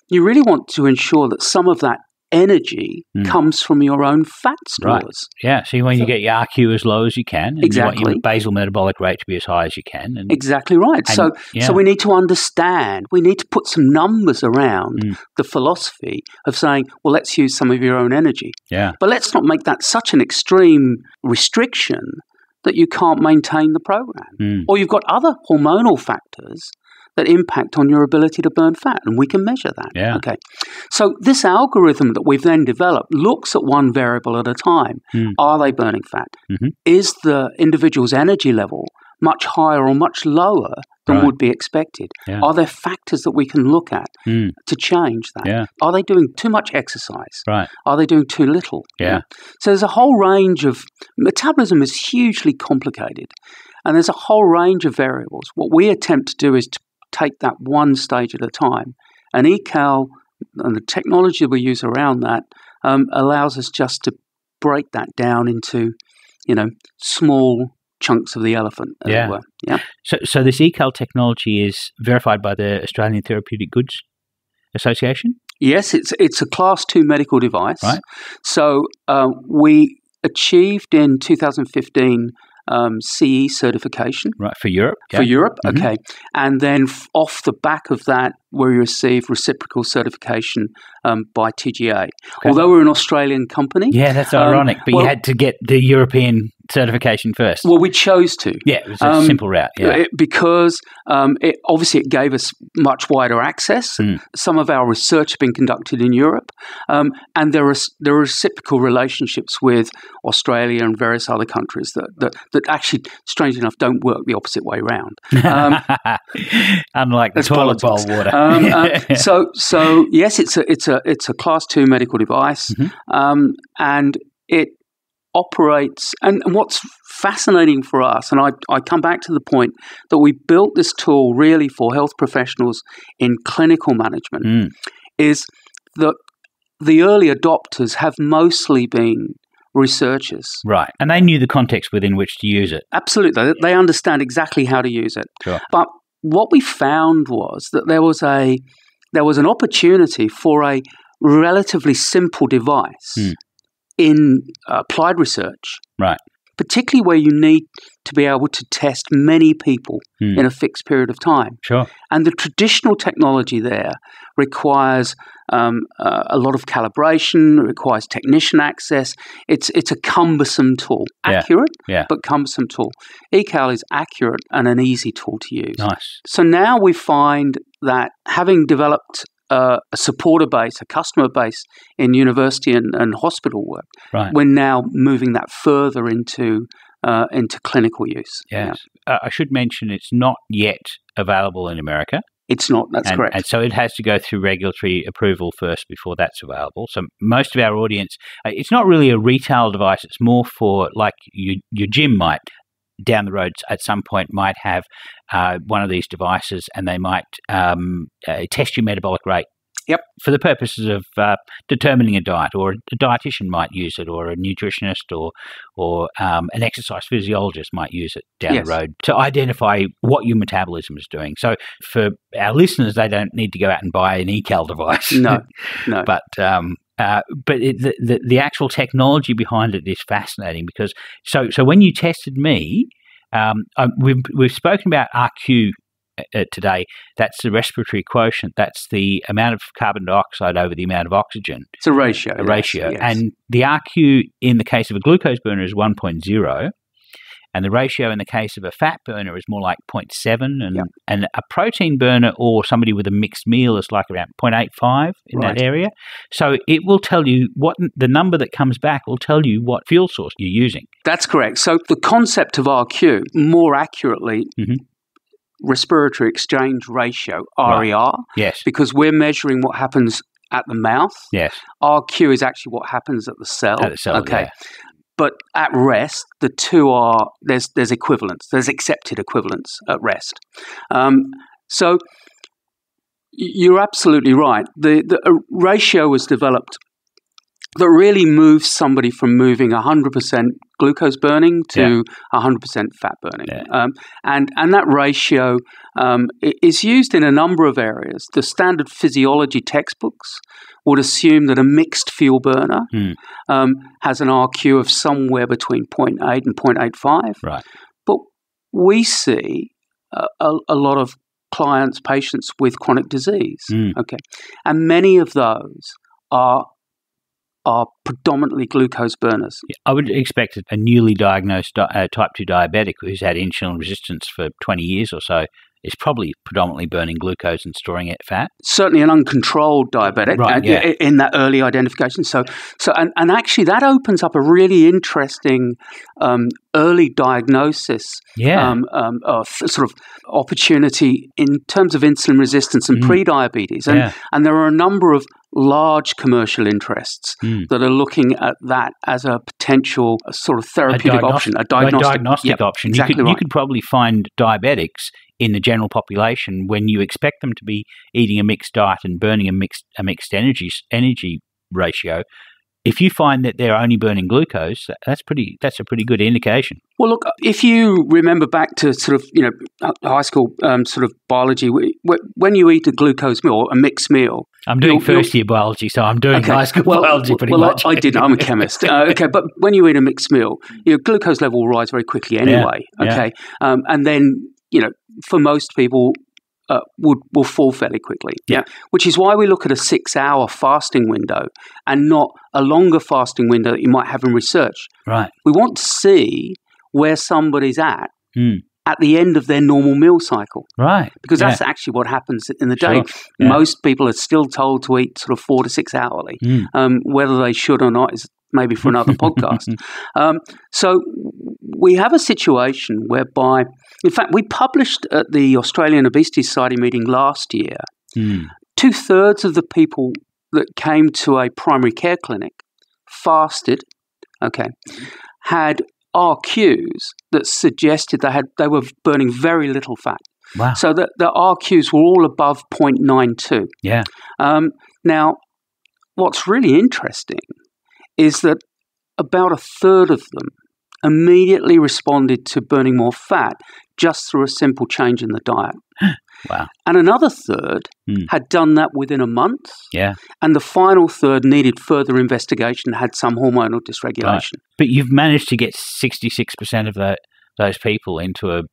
you really want to ensure that some of that energy comes from your own fat stores. Right. Yeah, so you want to get your RQ as low as you can. And exactly. You want your basal metabolic rate to be as high as you can. And, exactly right. So we need to understand, we need to put some numbers around the philosophy of saying, well, let's use some of your own energy. Yeah. But let's not make that such an extreme restriction that you can't maintain the program. Or you've got other hormonal factors that impact on your ability to burn fat, and we can measure that. Yeah. Okay. So this algorithm that we've then developed looks at one variable at a time. Are they burning fat? Is the individual's energy level much higher or much lower than would be expected? Yeah. Are there factors that we can look at to change that? Yeah. Are they doing too much exercise? Right. Are they doing too little? Yeah. So there's a whole range of metabolism is hugely complicated, and there's a whole range of variables. What we attempt to do is to take that one stage at a time. And eCal and the technology we use around that allows us just to break that down into, small chunks of the elephant, as it were. Yeah. So this eCal technology is verified by the Australian Therapeutic Goods Association? Yes, it's a Class 2 medical device. Right. So we achieved in 2015 CE certification. Right, for Europe? For Europe, okay. And then off the back of that, we received reciprocal certification by TGA. Okay. Although we're an Australian company. Yeah, that's ironic, but you had to get the European certification first. Well, we chose to. Yeah, it was a simple route. Yeah. Because it gave us much wider access. Some of our research had been conducted in Europe, and there are reciprocal relationships with Australia and various other countries that actually, strangely enough, don't work the opposite way around. Unlike the toilet bowl water. So yes, it's a Class 2 medical device, and it operates. And what's fascinating for us, and I come back to the point that we built this tool really for health professionals in clinical management, is that the early adopters have mostly been researchers. Right. And they knew the context within which to use it. Absolutely. They understand exactly how to use it. Sure. But what we found was that there was an opportunity for a relatively simple device in applied research. Right. Particularly where you need to be able to test many people in a fixed period of time. Sure. And the traditional technology there requires a lot of calibration, requires technician access. It's a cumbersome tool. Accurate, but cumbersome tool. eCal is accurate and an easy tool to use. Nice. So now we find that having developed a supporter base, a customer base in university and hospital work, we're now moving that further into clinical use. Yes. I should mention it's not yet available in America. It's not, that's correct. And so it has to go through regulatory approval first before that's available. So most of our audience, it's not really a retail device. It's more for, like, your gym might, down the road at some point, might have one of these devices, and they might test your metabolic rate. Yep. For the purposes of determining a diet, or a dietitian might use it, or a nutritionist, or an exercise physiologist might use it down the road to identify what your metabolism is doing. So for our listeners, they don't need to go out and buy an eCal device. No. But the actual technology behind it is fascinating, because so when you tested me, we've spoken about RQ today. That's the respiratory quotient. That's the amount of carbon dioxide over the amount of oxygen. It's a ratio. Yes. And the RQ in the case of a glucose burner is 1.0. And the ratio in the case of a fat burner is more like 0.7, and a protein burner or somebody with a mixed meal is like around 0.85 in that area. So it will tell you what the number that comes back will tell you what fuel source you're using. That's correct. So the concept of RQ, more accurately, respiratory exchange ratio, RER, yes, because we're measuring what happens at the mouth. Yes. RQ is actually what happens at the cell. At the cell, okay. But at rest, the two are, there's equivalence. There's accepted equivalence at rest. So you're absolutely right. The ratio was developed that really moves somebody from moving 100% glucose burning to 100% fat burning. Yeah. And that ratio is used in a number of areas. The standard physiology textbooks would assume that a mixed fuel burner has an RQ of somewhere between 0.8 and 0.85. Right. But we see a lot of clients, patients with chronic disease. Okay. And many of those are predominantly glucose burners. I would expect a newly diagnosed type 2 diabetic who's had insulin resistance for 20 years or so is probably predominantly burning glucose and storing it fat. Certainly an uncontrolled diabetic in that early identification. So actually that opens up a really interesting early diagnosis sort of opportunity in terms of insulin resistance and pre-diabetes. And there are a number of large commercial interests that are looking at that as a potential sort of therapeutic option, a diagnostic option. Exactly you could probably find diabetics in the general population when you expect them to be eating a mixed diet and burning a mixed energy ratio. if you find that they're only burning glucose, that's a pretty good indication. Well, look, if you remember back to sort of, high school sort of biology, when you eat a glucose meal, a mixed meal. I'm doing first-year biology, so I'm doing high school biology pretty much. I didn't. I'm a chemist. But when you eat a mixed meal, your glucose level will rise very quickly anyway. Yeah, okay, and then, for most people, will fall fairly quickly. Yeah. Which is why we look at a 6-hour fasting window and not a longer fasting window that you might have in research. Right. We want to see where somebody's at the end of their normal meal cycle. Right. Because that's actually what happens in the day. Sure. Yeah. Most people are still told to eat sort of 4 to 6 hourly. Whether they should or not is maybe for another podcast. So we have a situation whereby, in fact, we published at the Australian Obesity Society meeting last year, 2/3 of the people that came to a primary care clinic fasted, had RQs that suggested they were burning very little fat. Wow. So the RQs were all above 0.92. Yeah. Now, what's really interesting is that about 1/3 of them immediately responded to burning more fat just through a simple change in the diet. Wow. And another 1/3 had done that within a month. Yeah. And the final 1/3 needed further investigation, had some hormonal dysregulation. Right. But you've managed to get 66% of those people into a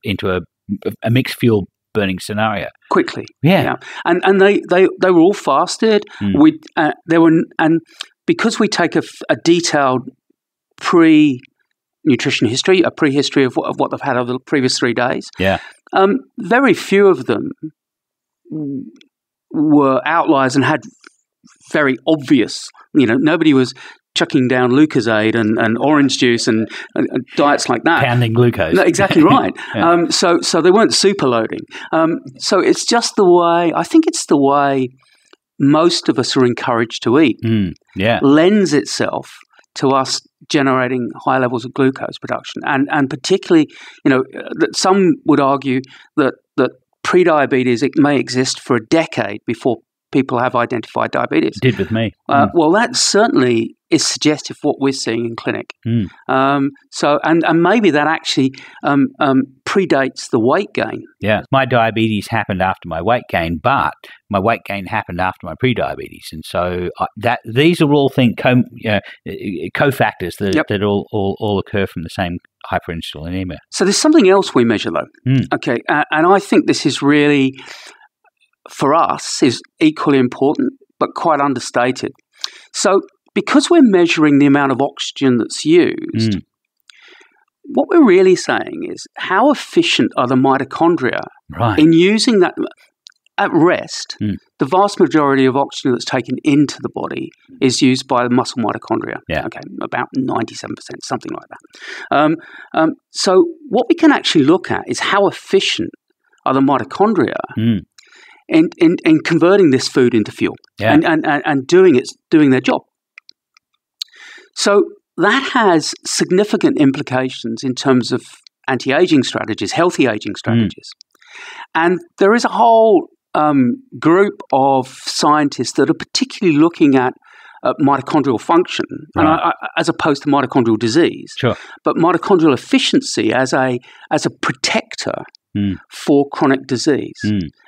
mixed fuel burning scenario Quickly. Yeah. And they were all fasted. And because we take a detailed pre-nutrition history, a prehistory of what they've had over the previous 3 days. Yeah. Very few of them were outliers and had very obvious, nobody was chucking down Lucozade and orange juice and diets like that. Pounding glucose. No, exactly right. Yeah. So they weren't super loading. So it's just I think it's the way most of us are encouraged to eat. Lends itself to us generating high levels of glucose production. And particularly, that some would argue that prediabetes, it may exist for a decade before people have identified diabetes. It did with me. Well, that certainly is suggestive of what we're seeing in clinic. So, and maybe that actually predates the weight gain. Yeah. My diabetes happened after my weight gain, but my weight gain happened after my prediabetes. And so these are all cofactors that all occur from the same hyperinsulinemia. So there's something else we measure though. Okay. And I think this is really, for us, is equally important, but quite understated. So because we're measuring the amount of oxygen that's used, what we're really saying is how efficient are the mitochondria in using that. At rest, the vast majority of oxygen that's taken into the body is used by the muscle mitochondria. Yeah. Okay, about 97%, something like that. So what we can actually look at is how efficient are the mitochondria in converting this food into fuel and doing their job. So that has significant implications in terms of anti-aging strategies, healthy aging strategies. And there is a whole group of scientists that are particularly looking at mitochondrial function, as opposed to mitochondrial disease. Sure. But mitochondrial efficiency as a protector for chronic disease.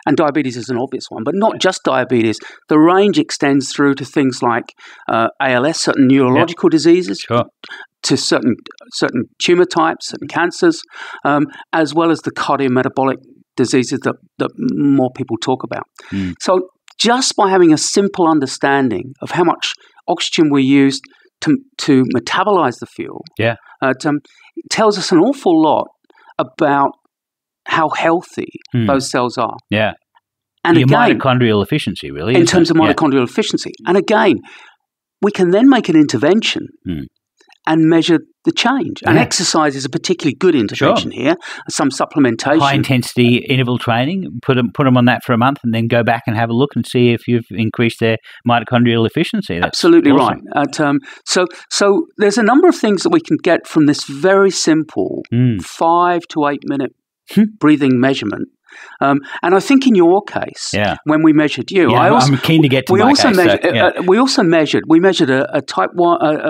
And diabetes is an obvious one, but not just diabetes. The range extends through to things like ALS, certain neurological diseases, to certain tumor types, certain cancers, as well as the cardiometabolic diseases that more people talk about. So just by having a simple understanding of how much oxygen we use to metabolize the fuel, it tells us an awful lot about how healthy those cells are. Yeah. And your again, mitochondrial efficiency, really. in terms of mitochondrial efficiency. And again, we can then make an intervention and measure the change. And exercise is a particularly good intervention here. Some supplementation. High-intensity interval training, put them on that for a month and then go back and have a look and see if you've increased their mitochondrial efficiency. That's absolutely awesome. Right. So there's a number of things that we can get from this very simple 5 to 8 minute breathing measurement And I think in your case, when we measured you, I'm keen to get to my case. We measured a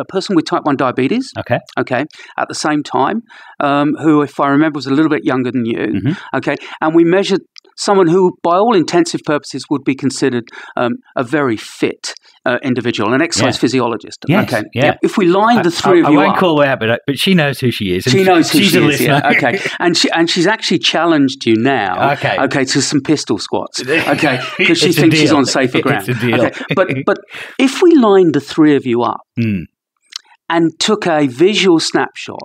person with type 1 diabetes. Okay, at the same time, who, if I remember, was a little bit younger than you. Mm-hmm. Okay, and we measured someone who, by all intensive purposes, would be considered a very fit individual, an exercise physiologist. Yes, okay. yeah. If we lined the three of you up, I won't call her out, but she knows who she is. She knows who she's she a is. listener. Yeah. Okay, and she's actually challenged you now. Okay, to some pistol squats. Okay, because she thinks she's on safer ground. It's a deal. Okay, but if we lined the three of you up and took a visual snapshot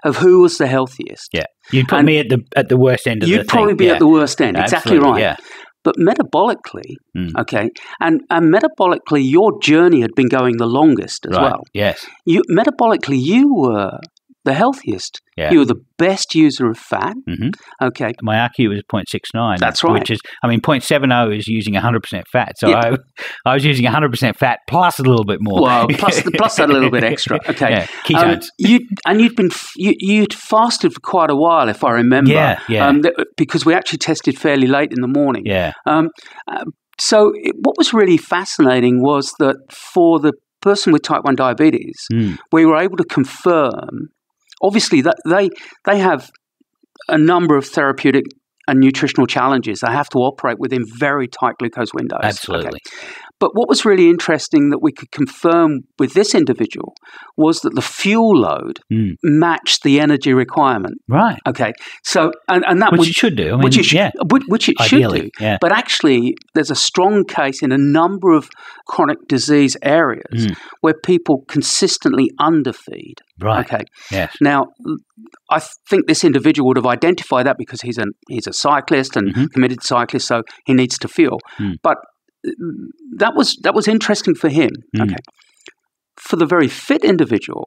of who was the healthiest, you'd put me at the worst end of the thing. You'd probably be at the worst end. Exactly right. Yeah. But metabolically, and metabolically, your journey had been going the longest as well. Yes. Metabolically, you were the healthiest. Yeah. You were the best user of fat. Mm-hmm. Okay. My RQ was 0.69. That's right. Which is, 0.70 is using 100% fat. So I was using 100% fat plus a little bit more. Well, plus that a little bit extra. Okay. Yeah. Ketones. You'd fasted for quite a while, if I remember. Yeah. Because we actually tested fairly late in the morning. Yeah. So what was really fascinating was that for the person with type 1 diabetes, we were able to confirm, obviously, that they have a number of therapeutic and nutritional challenges. They have to operate within very tight glucose windows. Absolutely. Okay. But what was really interesting that we could confirm with this individual was that the fuel load matched the energy requirement. Right. Okay. So, and that which it should do. Which it should Ideally, do. Yeah. But actually, there's a strong case in a number of chronic disease areas where people consistently underfeed. Right. Okay. Yes. Now, I think this individual would have identified that because he's a cyclist and committed cyclist, so he needs to fuel. But that was interesting for him. Okay. For the very fit individual,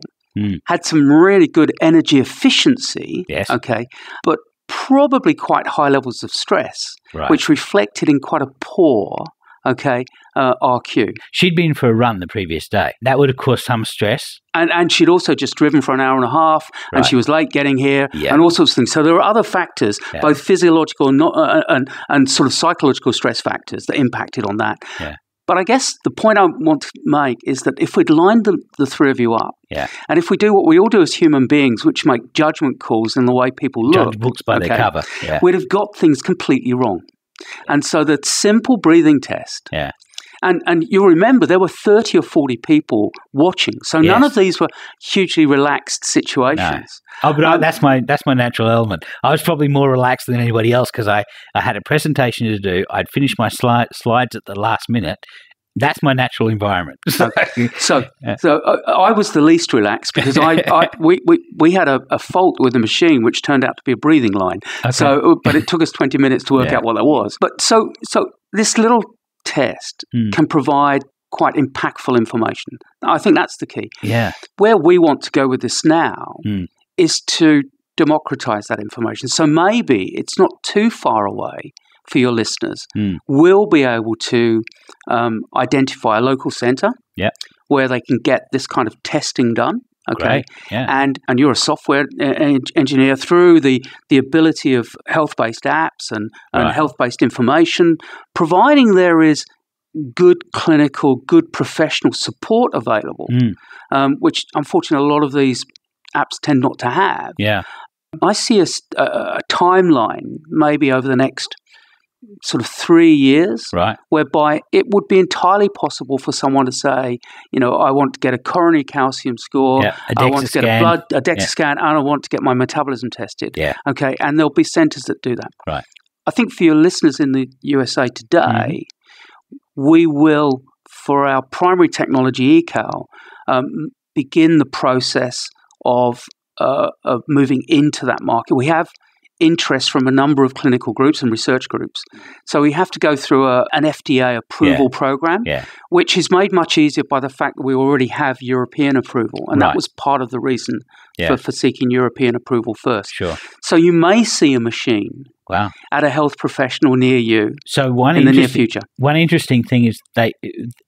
had some really good energy efficiency. Yes. Okay. But probably quite high levels of stress, right, which reflected in quite a poor RQ. She'd been for a run the previous day. That would have caused some stress. And she'd also just driven for an hour and a half, and she was late getting here, and all sorts of things. So there are other factors, both physiological and sort of psychological stress factors that impacted on that. Yeah. But I guess the point I want to make is that if we'd lined the three of you up, and if we do what we all do as human beings, which make judgment calls in the way people look, judge books by their cover, we'd have got things completely wrong. And so the simple breathing test, and you'll remember there were 30 or 40 people watching, so none of these were hugely relaxed situations. No. Oh, but that's my natural element. I was probably more relaxed than anybody else because I had a presentation to do. I'd finished my slides at the last minute. That's my natural environment. So I was the least relaxed because we had a fault with the machine which turned out to be a breathing line. Okay. But it took us 20 minutes to work out what that was. But so this little test can provide quite impactful information. I think that's the key. Yeah. Where we want to go with this now is to democratize that information. So maybe it's not too far away for your listeners. We'll be able to identify a local centre where they can get this kind of testing done. Okay, and you're a software engineer through the ability of health-based apps and health-based information, providing there is good clinical, good professional support available, which unfortunately a lot of these apps tend not to have. Yeah, I see a timeline maybe over the next sort of 3 years, whereby it would be entirely possible for someone to say, I want to get a coronary calcium score, I want to get a DEXA scan, and I want to get my metabolism tested. Okay, and there'll be centres that do that. Right. I think for your listeners in the USA today, we will, for our primary technology, eCal, begin the process of moving into that market. We have interest from a number of clinical groups and research groups. So we have to go through an FDA approval program, which is made much easier by the fact that we already have European approval. And that was part of the reason for seeking European approval first. Sure. So you may see a machine at a health professional near you in the near future. One interesting thing is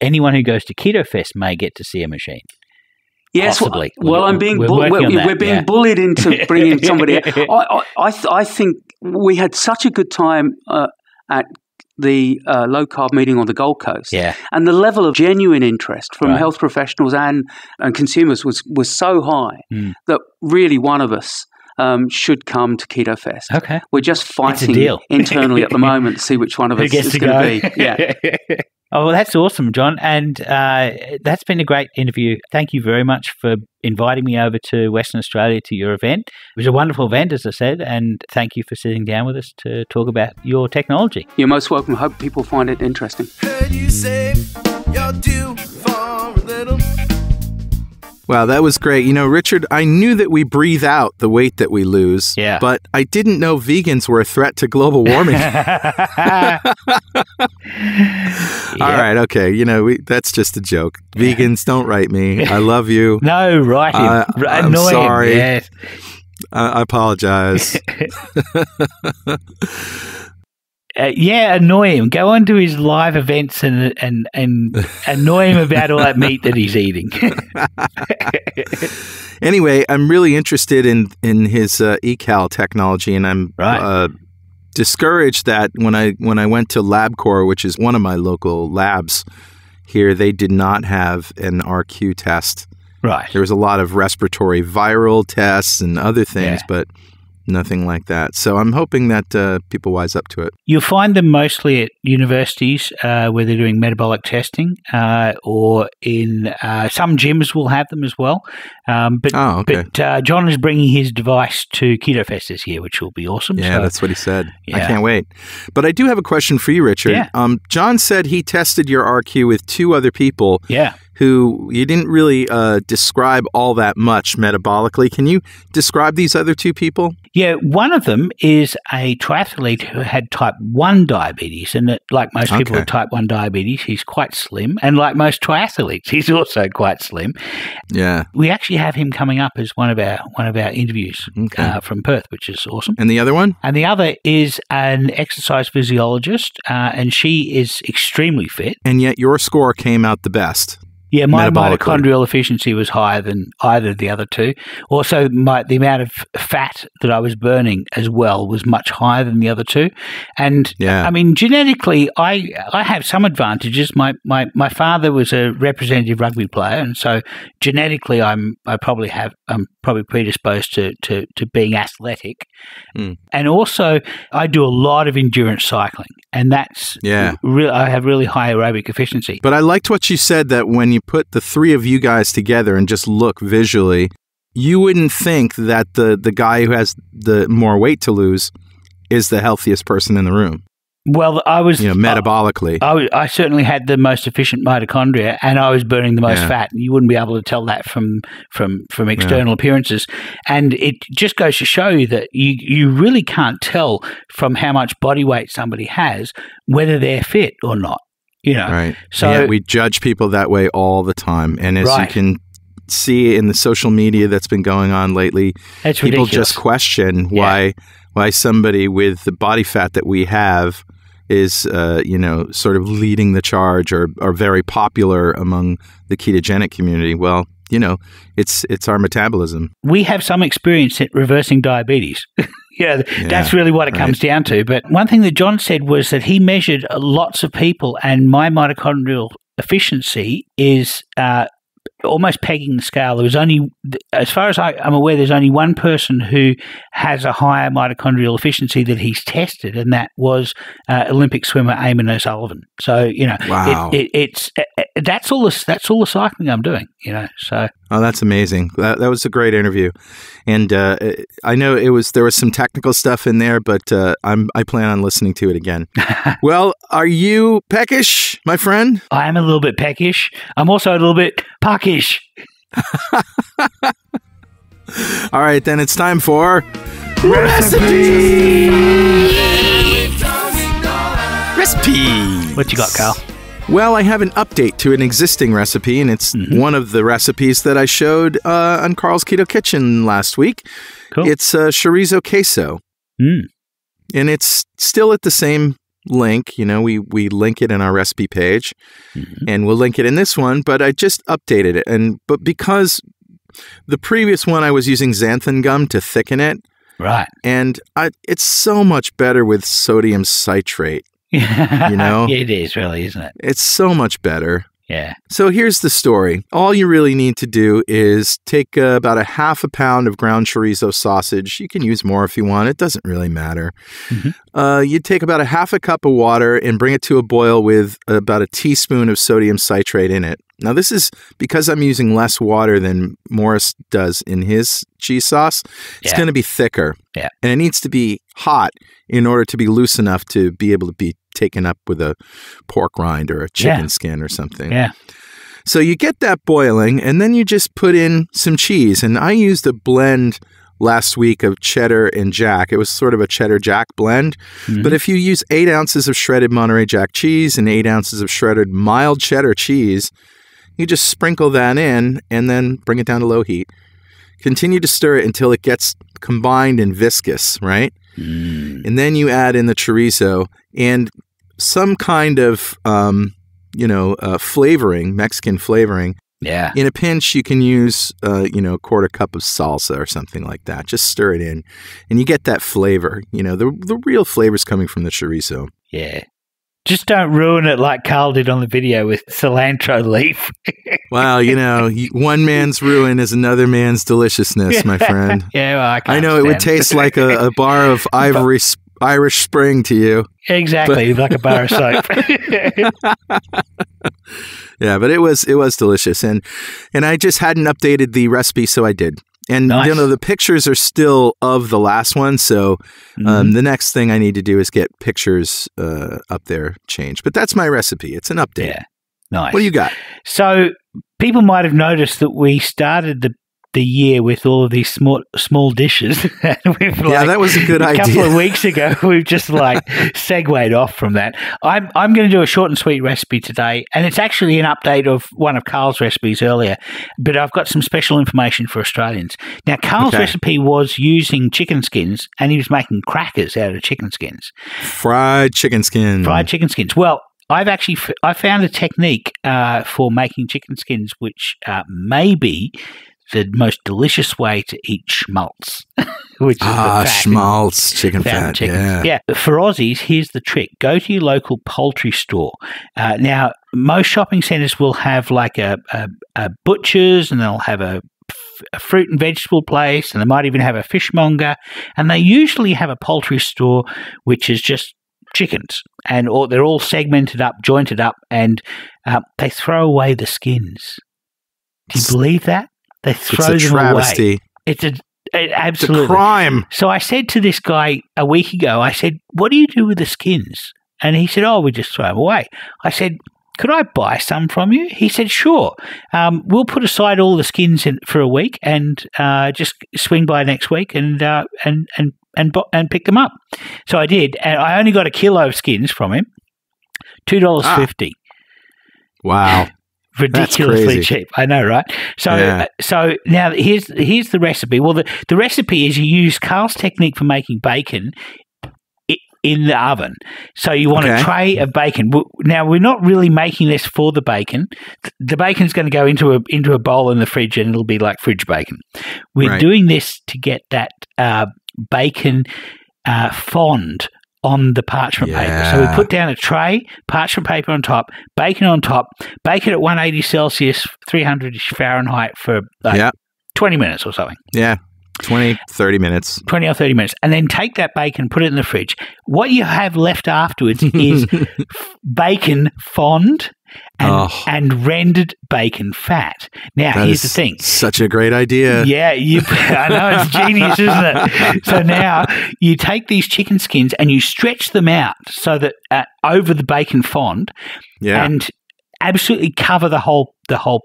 anyone who goes to Keto Fest may get to see a machine. Yes, possibly. well, I'm being we're being bullied into bringing somebody. I think we had such a good time at the low carb meeting on the Gold Coast, and the level of genuine interest from health professionals and consumers was so high that really one of us should come to Keto Fest. Okay, we're just fighting internally at the moment to see which one of us is going to be. Yeah. Oh, well, that's awesome, John. And that's been a great interview. Thank you very much for inviting me over to Western Australia to your event. It was a wonderful event, as I said, and thank you for sitting down with us to talk about your technology. You're most welcome. I hope people find it interesting. Heard you say you're due for a little. Wow, that was great. You know, Richard, I knew that we breathe out the weight that we lose, but I didn't know vegans were a threat to global warming. All right, okay. You know, that's just a joke. Vegans, don't write me. I love you. No, write him. I'm sorry. Yes. I apologize. Annoy him. Go on to his live events and annoy him about all that meat that he's eating. Anyway, I'm really interested in his eCal technology, and I'm discouraged that when I went to LabCorp, which is one of my local labs here, they did not have an RQ test. Right. There was a lot of respiratory viral tests and other things, but nothing like that. So I'm hoping that people wise up to it. You'll find them mostly at universities where they're doing metabolic testing, or in some gyms will have them as well. But John is bringing his device to Keto Fest this year, which will be awesome. Yeah, that's what he said. I can't wait. But I do have a question for you, Richard. Yeah. John said he tested your RQ with 2 other people. Yeah. Who you didn't really describe all that much metabolically. Can you describe these other 2 people? Yeah, one of them is a triathlete who had type 1 diabetes, and like most people with type 1 diabetes, he's quite slim, and like most triathletes, he's also quite slim. Yeah. We actually have him coming up as one of our interviews from Perth, which is awesome. And the other one? And the other is an exercise physiologist, and she is extremely fit. And yet your score came out the best. Yeah, my mitochondrial efficiency was higher than either of the other 2. Also, the amount of fat that I was burning as well was much higher than the other 2. And I mean, genetically, I have some advantages. My father was a representative rugby player, and so genetically, I'm probably predisposed to being athletic. And also, I do a lot of endurance cycling, and that's I have really high aerobic efficiency. But I liked what you said, that when you put the 3 of you guys together and just look visually, you wouldn't think that the guy who has the more weight to lose is the healthiest person in the room. Well, I was metabolically. I certainly had the most efficient mitochondria, and I was burning the most fat. You wouldn't be able to tell that from external appearances, and it just goes to show you that you really can't tell from how much body weight somebody has whether they're fit or not. You know, right? So and yet we judge people that way all the time, and as you can see in the social media that's been going on lately, people ridiculous. Just question why somebody with the body fat that we have is, sort of leading the charge or very popular among the ketogenic community. Well, it's our metabolism. We have some experience at reversing diabetes. That's really what it comes down to. But one thing that John said was that he measured lots of people, and my mitochondrial efficiency is almost pegging the scale. There was only, as far as I'm aware, there's only one person who has a higher mitochondrial efficiency that he's tested, and that was Olympic swimmer Eamon O'Sullivan. So wow. it's that's all the cycling I'm doing. So that's amazing. That was a great interview, and I know there was some technical stuff in there, but I plan on listening to it again. Well, are you peckish, my friend? I am a little bit peckish. I'm also a little bit puckish. All right, then it's time for Recipe. What you got, Carl? Well, I have an update to an existing recipe, and it's one of the recipes that I showed on Carl's Keto Kitchen last week. Cool. It's chorizo queso. And it's still at the same link. We link it in our recipe page, and we'll link it in this one, but I just updated it. But because The previous one, I was using xanthan gum to thicken it. Right. And it's so much better with sodium citrate. You know? It is really, isn't it? It's so much better. Yeah. So here's the story. All you really need to do is take about a half a pound of ground chorizo sausage. You can use more if you want. It doesn't really matter. Mm-hmm. You take about a half a cup of water and bring it to a boil with about a teaspoon of sodium citrate in it. Now, this is because I'm using less water than Morris does in his cheese sauce. It's going to be thicker. Yeah. And it needs to be hot in order to be loose enough to be able to be taken up with a pork rind or a chicken skin or something. Yeah. So you get that boiling, and then you just put in some cheese. And I used a blend last week of cheddar and jack. It was sort of a cheddar jack blend. Mm-hmm. But if you use 8 ounces of shredded Monterey Jack cheese and 8 ounces of shredded mild cheddar cheese, you just sprinkle that in and then bring it down to low heat. Continue to stir it until it gets combined and viscous, right? And then you add in the chorizo and some kind of, flavoring, Mexican flavoring. Yeah. In a pinch, you can use, a quarter cup of salsa or something like that. Just stir it in, and you get that flavor. You know, the real flavor's coming from the chorizo. Yeah. Just don't ruin it like Carl did on the video with cilantro leaf. Well, one man's ruin is another man's deliciousness, my friend. Yeah, well, I know it would taste like a bar of Irish Spring to you. Exactly, like a bar of soap. Yeah, but it was delicious, and I just hadn't updated the recipe, so I did. And nice. The pictures are still of the last one, so the next thing I need to do is get pictures up there changed. But that's my recipe. It's an update. Yeah, nice. What do you got? So people might have noticed that we started the year with all of these small dishes. That was a good idea. A couple of weeks ago, we've just segued off from that. I'm going to do a short and sweet recipe today, and it's actually an update of one of Carl's recipes earlier, but I've got some special information for Australians. Now, Carl's recipe was using chicken skins, and he was making crackers out of chicken skins. Fried chicken skins. Well, I found a technique for making chicken skins, which may be the most delicious way to eat schmaltz, which is schmaltz, chicken fat. Yeah. For Aussies, here's the trick: go to your local poultry store. Now, most shopping centres will have like a butcher's, and they'll have a fruit and vegetable place, and they might even have a fishmonger, and they usually have a poultry store which is just chickens, or they're all segmented up, jointed up, and they throw away the skins. Do you believe that? They throw them away. It's absolutely. It's a crime. So I said to this guy a week ago, I said, "What do you do with the skins?" And he said, "Oh, we just throw them away." I said, "Could I buy some from you?" He said, "Sure. We'll put aside all the skins for a week and just swing by next week and pick them up." So I did, and I only got a kilo of skins from him, $2.50. Wow. Ridiculously cheap. I know, right? So so now here's the recipe. Well, the recipe is you use Carl's technique for making bacon in the oven. So you want a tray of bacon. Now, we're not really making this for the bacon. The bacon's going to go into a bowl in the fridge, and it'll be like fridge bacon. We're doing this to get that bacon fond on the parchment paper. So we put down a tray, parchment paper on top, bacon at 180 Celsius, 300 Fahrenheit for 20 minutes or something. Yeah. 20, 30 minutes. 20 or 30 minutes. And then take that bacon, put it in the fridge. What you have left afterwards is bacon fond and rendered bacon fat. Now, here's the thing. Such a great idea. Yeah, I know, it's genius, isn't it? So now you take these chicken skins and you stretch them out so that over the bacon fond and absolutely cover the whole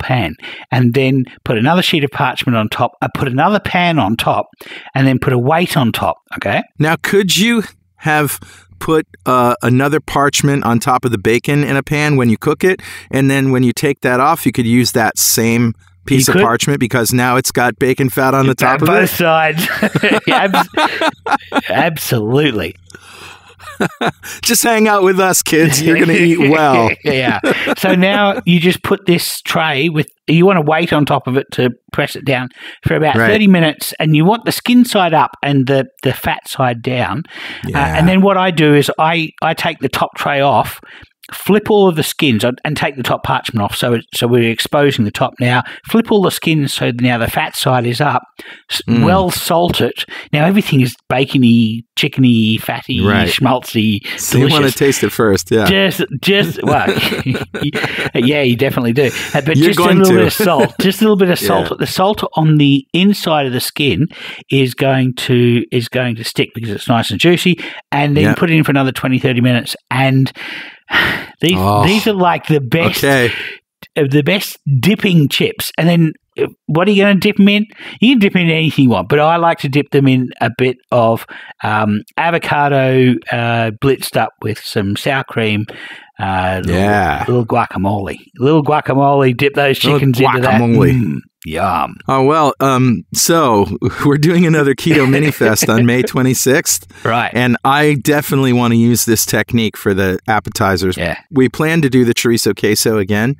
pan, and then put another sheet of parchment on top, put another pan on top, and then put a weight on top, okay? Now, could you have put another parchment on top of the bacon in a pan when you cook it, and then when you take that off, you could use that same piece of parchment because now it's got bacon fat on the top of it? Both sides. Absolutely. Just hang out with us, kids. You're going to eat well. Yeah. So now you just put this tray with, you want to weight on top of it to press it down for about 30 minutes, and you want the skin side up and the fat side down. Yeah. And then what I do is I take the top tray off, flip all of the skins and take the top parchment off, so we're exposing the top now. Flip all the skins so now the fat side is up. Well salt it. Now everything is bacony, chickeny, fatty, schmaltzy, So delicious. you want to taste it first, yeah. Just well, yeah, you definitely do. But You're just a going little to. bit of salt. Just a little bit of salt. The salt on the inside of the skin is going to stick because it's nice and juicy. And then you put it in for another 20, 30 minutes, and these are like the best, the best dipping chips. And then what are you going to dip them in? You can dip them in anything you want, but I like to dip them in a bit of avocado blitzed up with some sour cream, little guacamole. Little guacamole, dip those chickens into that. Yum. Oh, well, so we're doing another Keto Mini Fest on May 26th. Right. And I definitely want to use this technique for the appetizers. Yeah. We plan to do the chorizo queso again.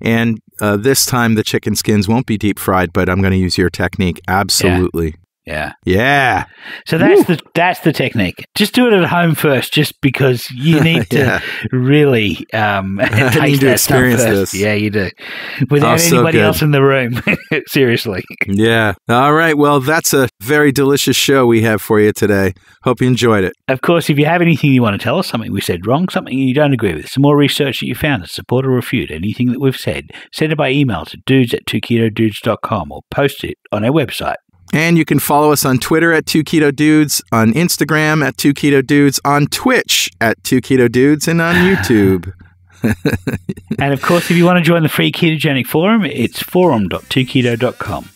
And this time the chicken skins won't be deep fried, but I'm going to use your technique. Absolutely. Yeah. Yeah. So that's the technique. Just do it at home first, just because you need to really taste to that stuff experience first. this. Yeah, you do. Without so anybody good. else in the room. Seriously. Yeah. All right. Well, that's a very delicious show we have for you today. Hope you enjoyed it. Of course, if you have anything you want to tell us, something we said wrong, something you don't agree with, some more research that you found to support or refute anything that we've said, send it by email to dudes@twoketodudes.com or post it on our website. And you can follow us on Twitter at 2KetoDudes, on Instagram at 2KetoDudes, on Twitch at 2KetoDudes, and on YouTube. And of course, if you want to join the free ketogenic forum, it's forum.2keto.com.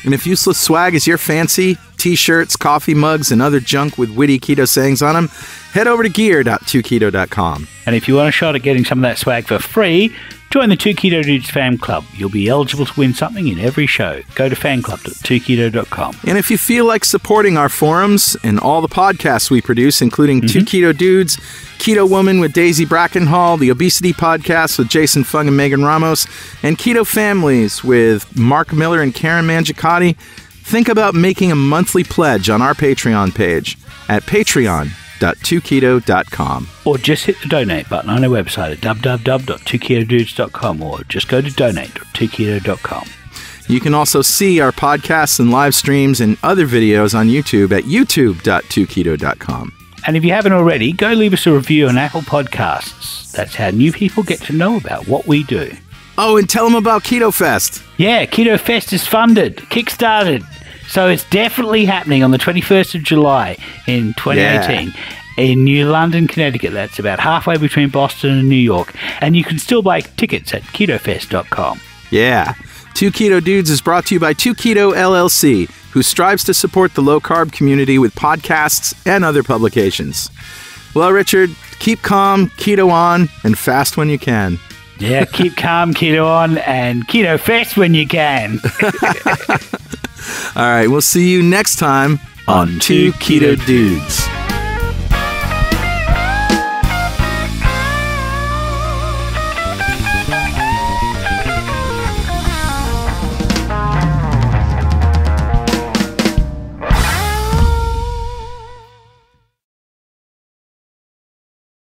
And if useless swag is your fancy, t-shirts, coffee mugs, and other junk with witty keto sayings on them, head over to gear.2keto.com. And if you want a shot at getting some of that swag for free, join the 2 Keto Dudes fan club. You'll be eligible to win something in every show. Go to fanclub.2keto.com. And if you feel like supporting our forums and all the podcasts we produce, including 2 Keto Dudes, Keto Woman with Daisy Brackenhall, the Obesity Podcast with Jason Fung and Megan Ramos, and Keto Families with Mark Miller and Karen Mangicotti, think about making a monthly pledge on our Patreon page at patreon.2keto.com. Or just hit the donate button on our website at www.2ketodudes.com, or just go to donate.2keto.com. You can also see our podcasts and live streams and other videos on YouTube at youtube.2keto.com. And if you haven't already, go leave us a review on Apple Podcasts. That's how new people get to know about what we do. Oh, and tell them about Keto Fest. Yeah, Keto Fest is funded, kickstarted. So it's definitely happening on the 21st of July in 2018 in New London, Connecticut. That's about halfway between Boston and New York. And you can still buy tickets at ketofest.com. Yeah. 2 Keto Dudes is brought to you by 2 Keto LLC, who strives to support the low-carb community with podcasts and other publications. Well, Richard, keep calm, keto on, and fast when you can. Yeah, keep calm, keto on, and Keto Fest when you can. All right, we'll see you next time on 2 Keto Dudes.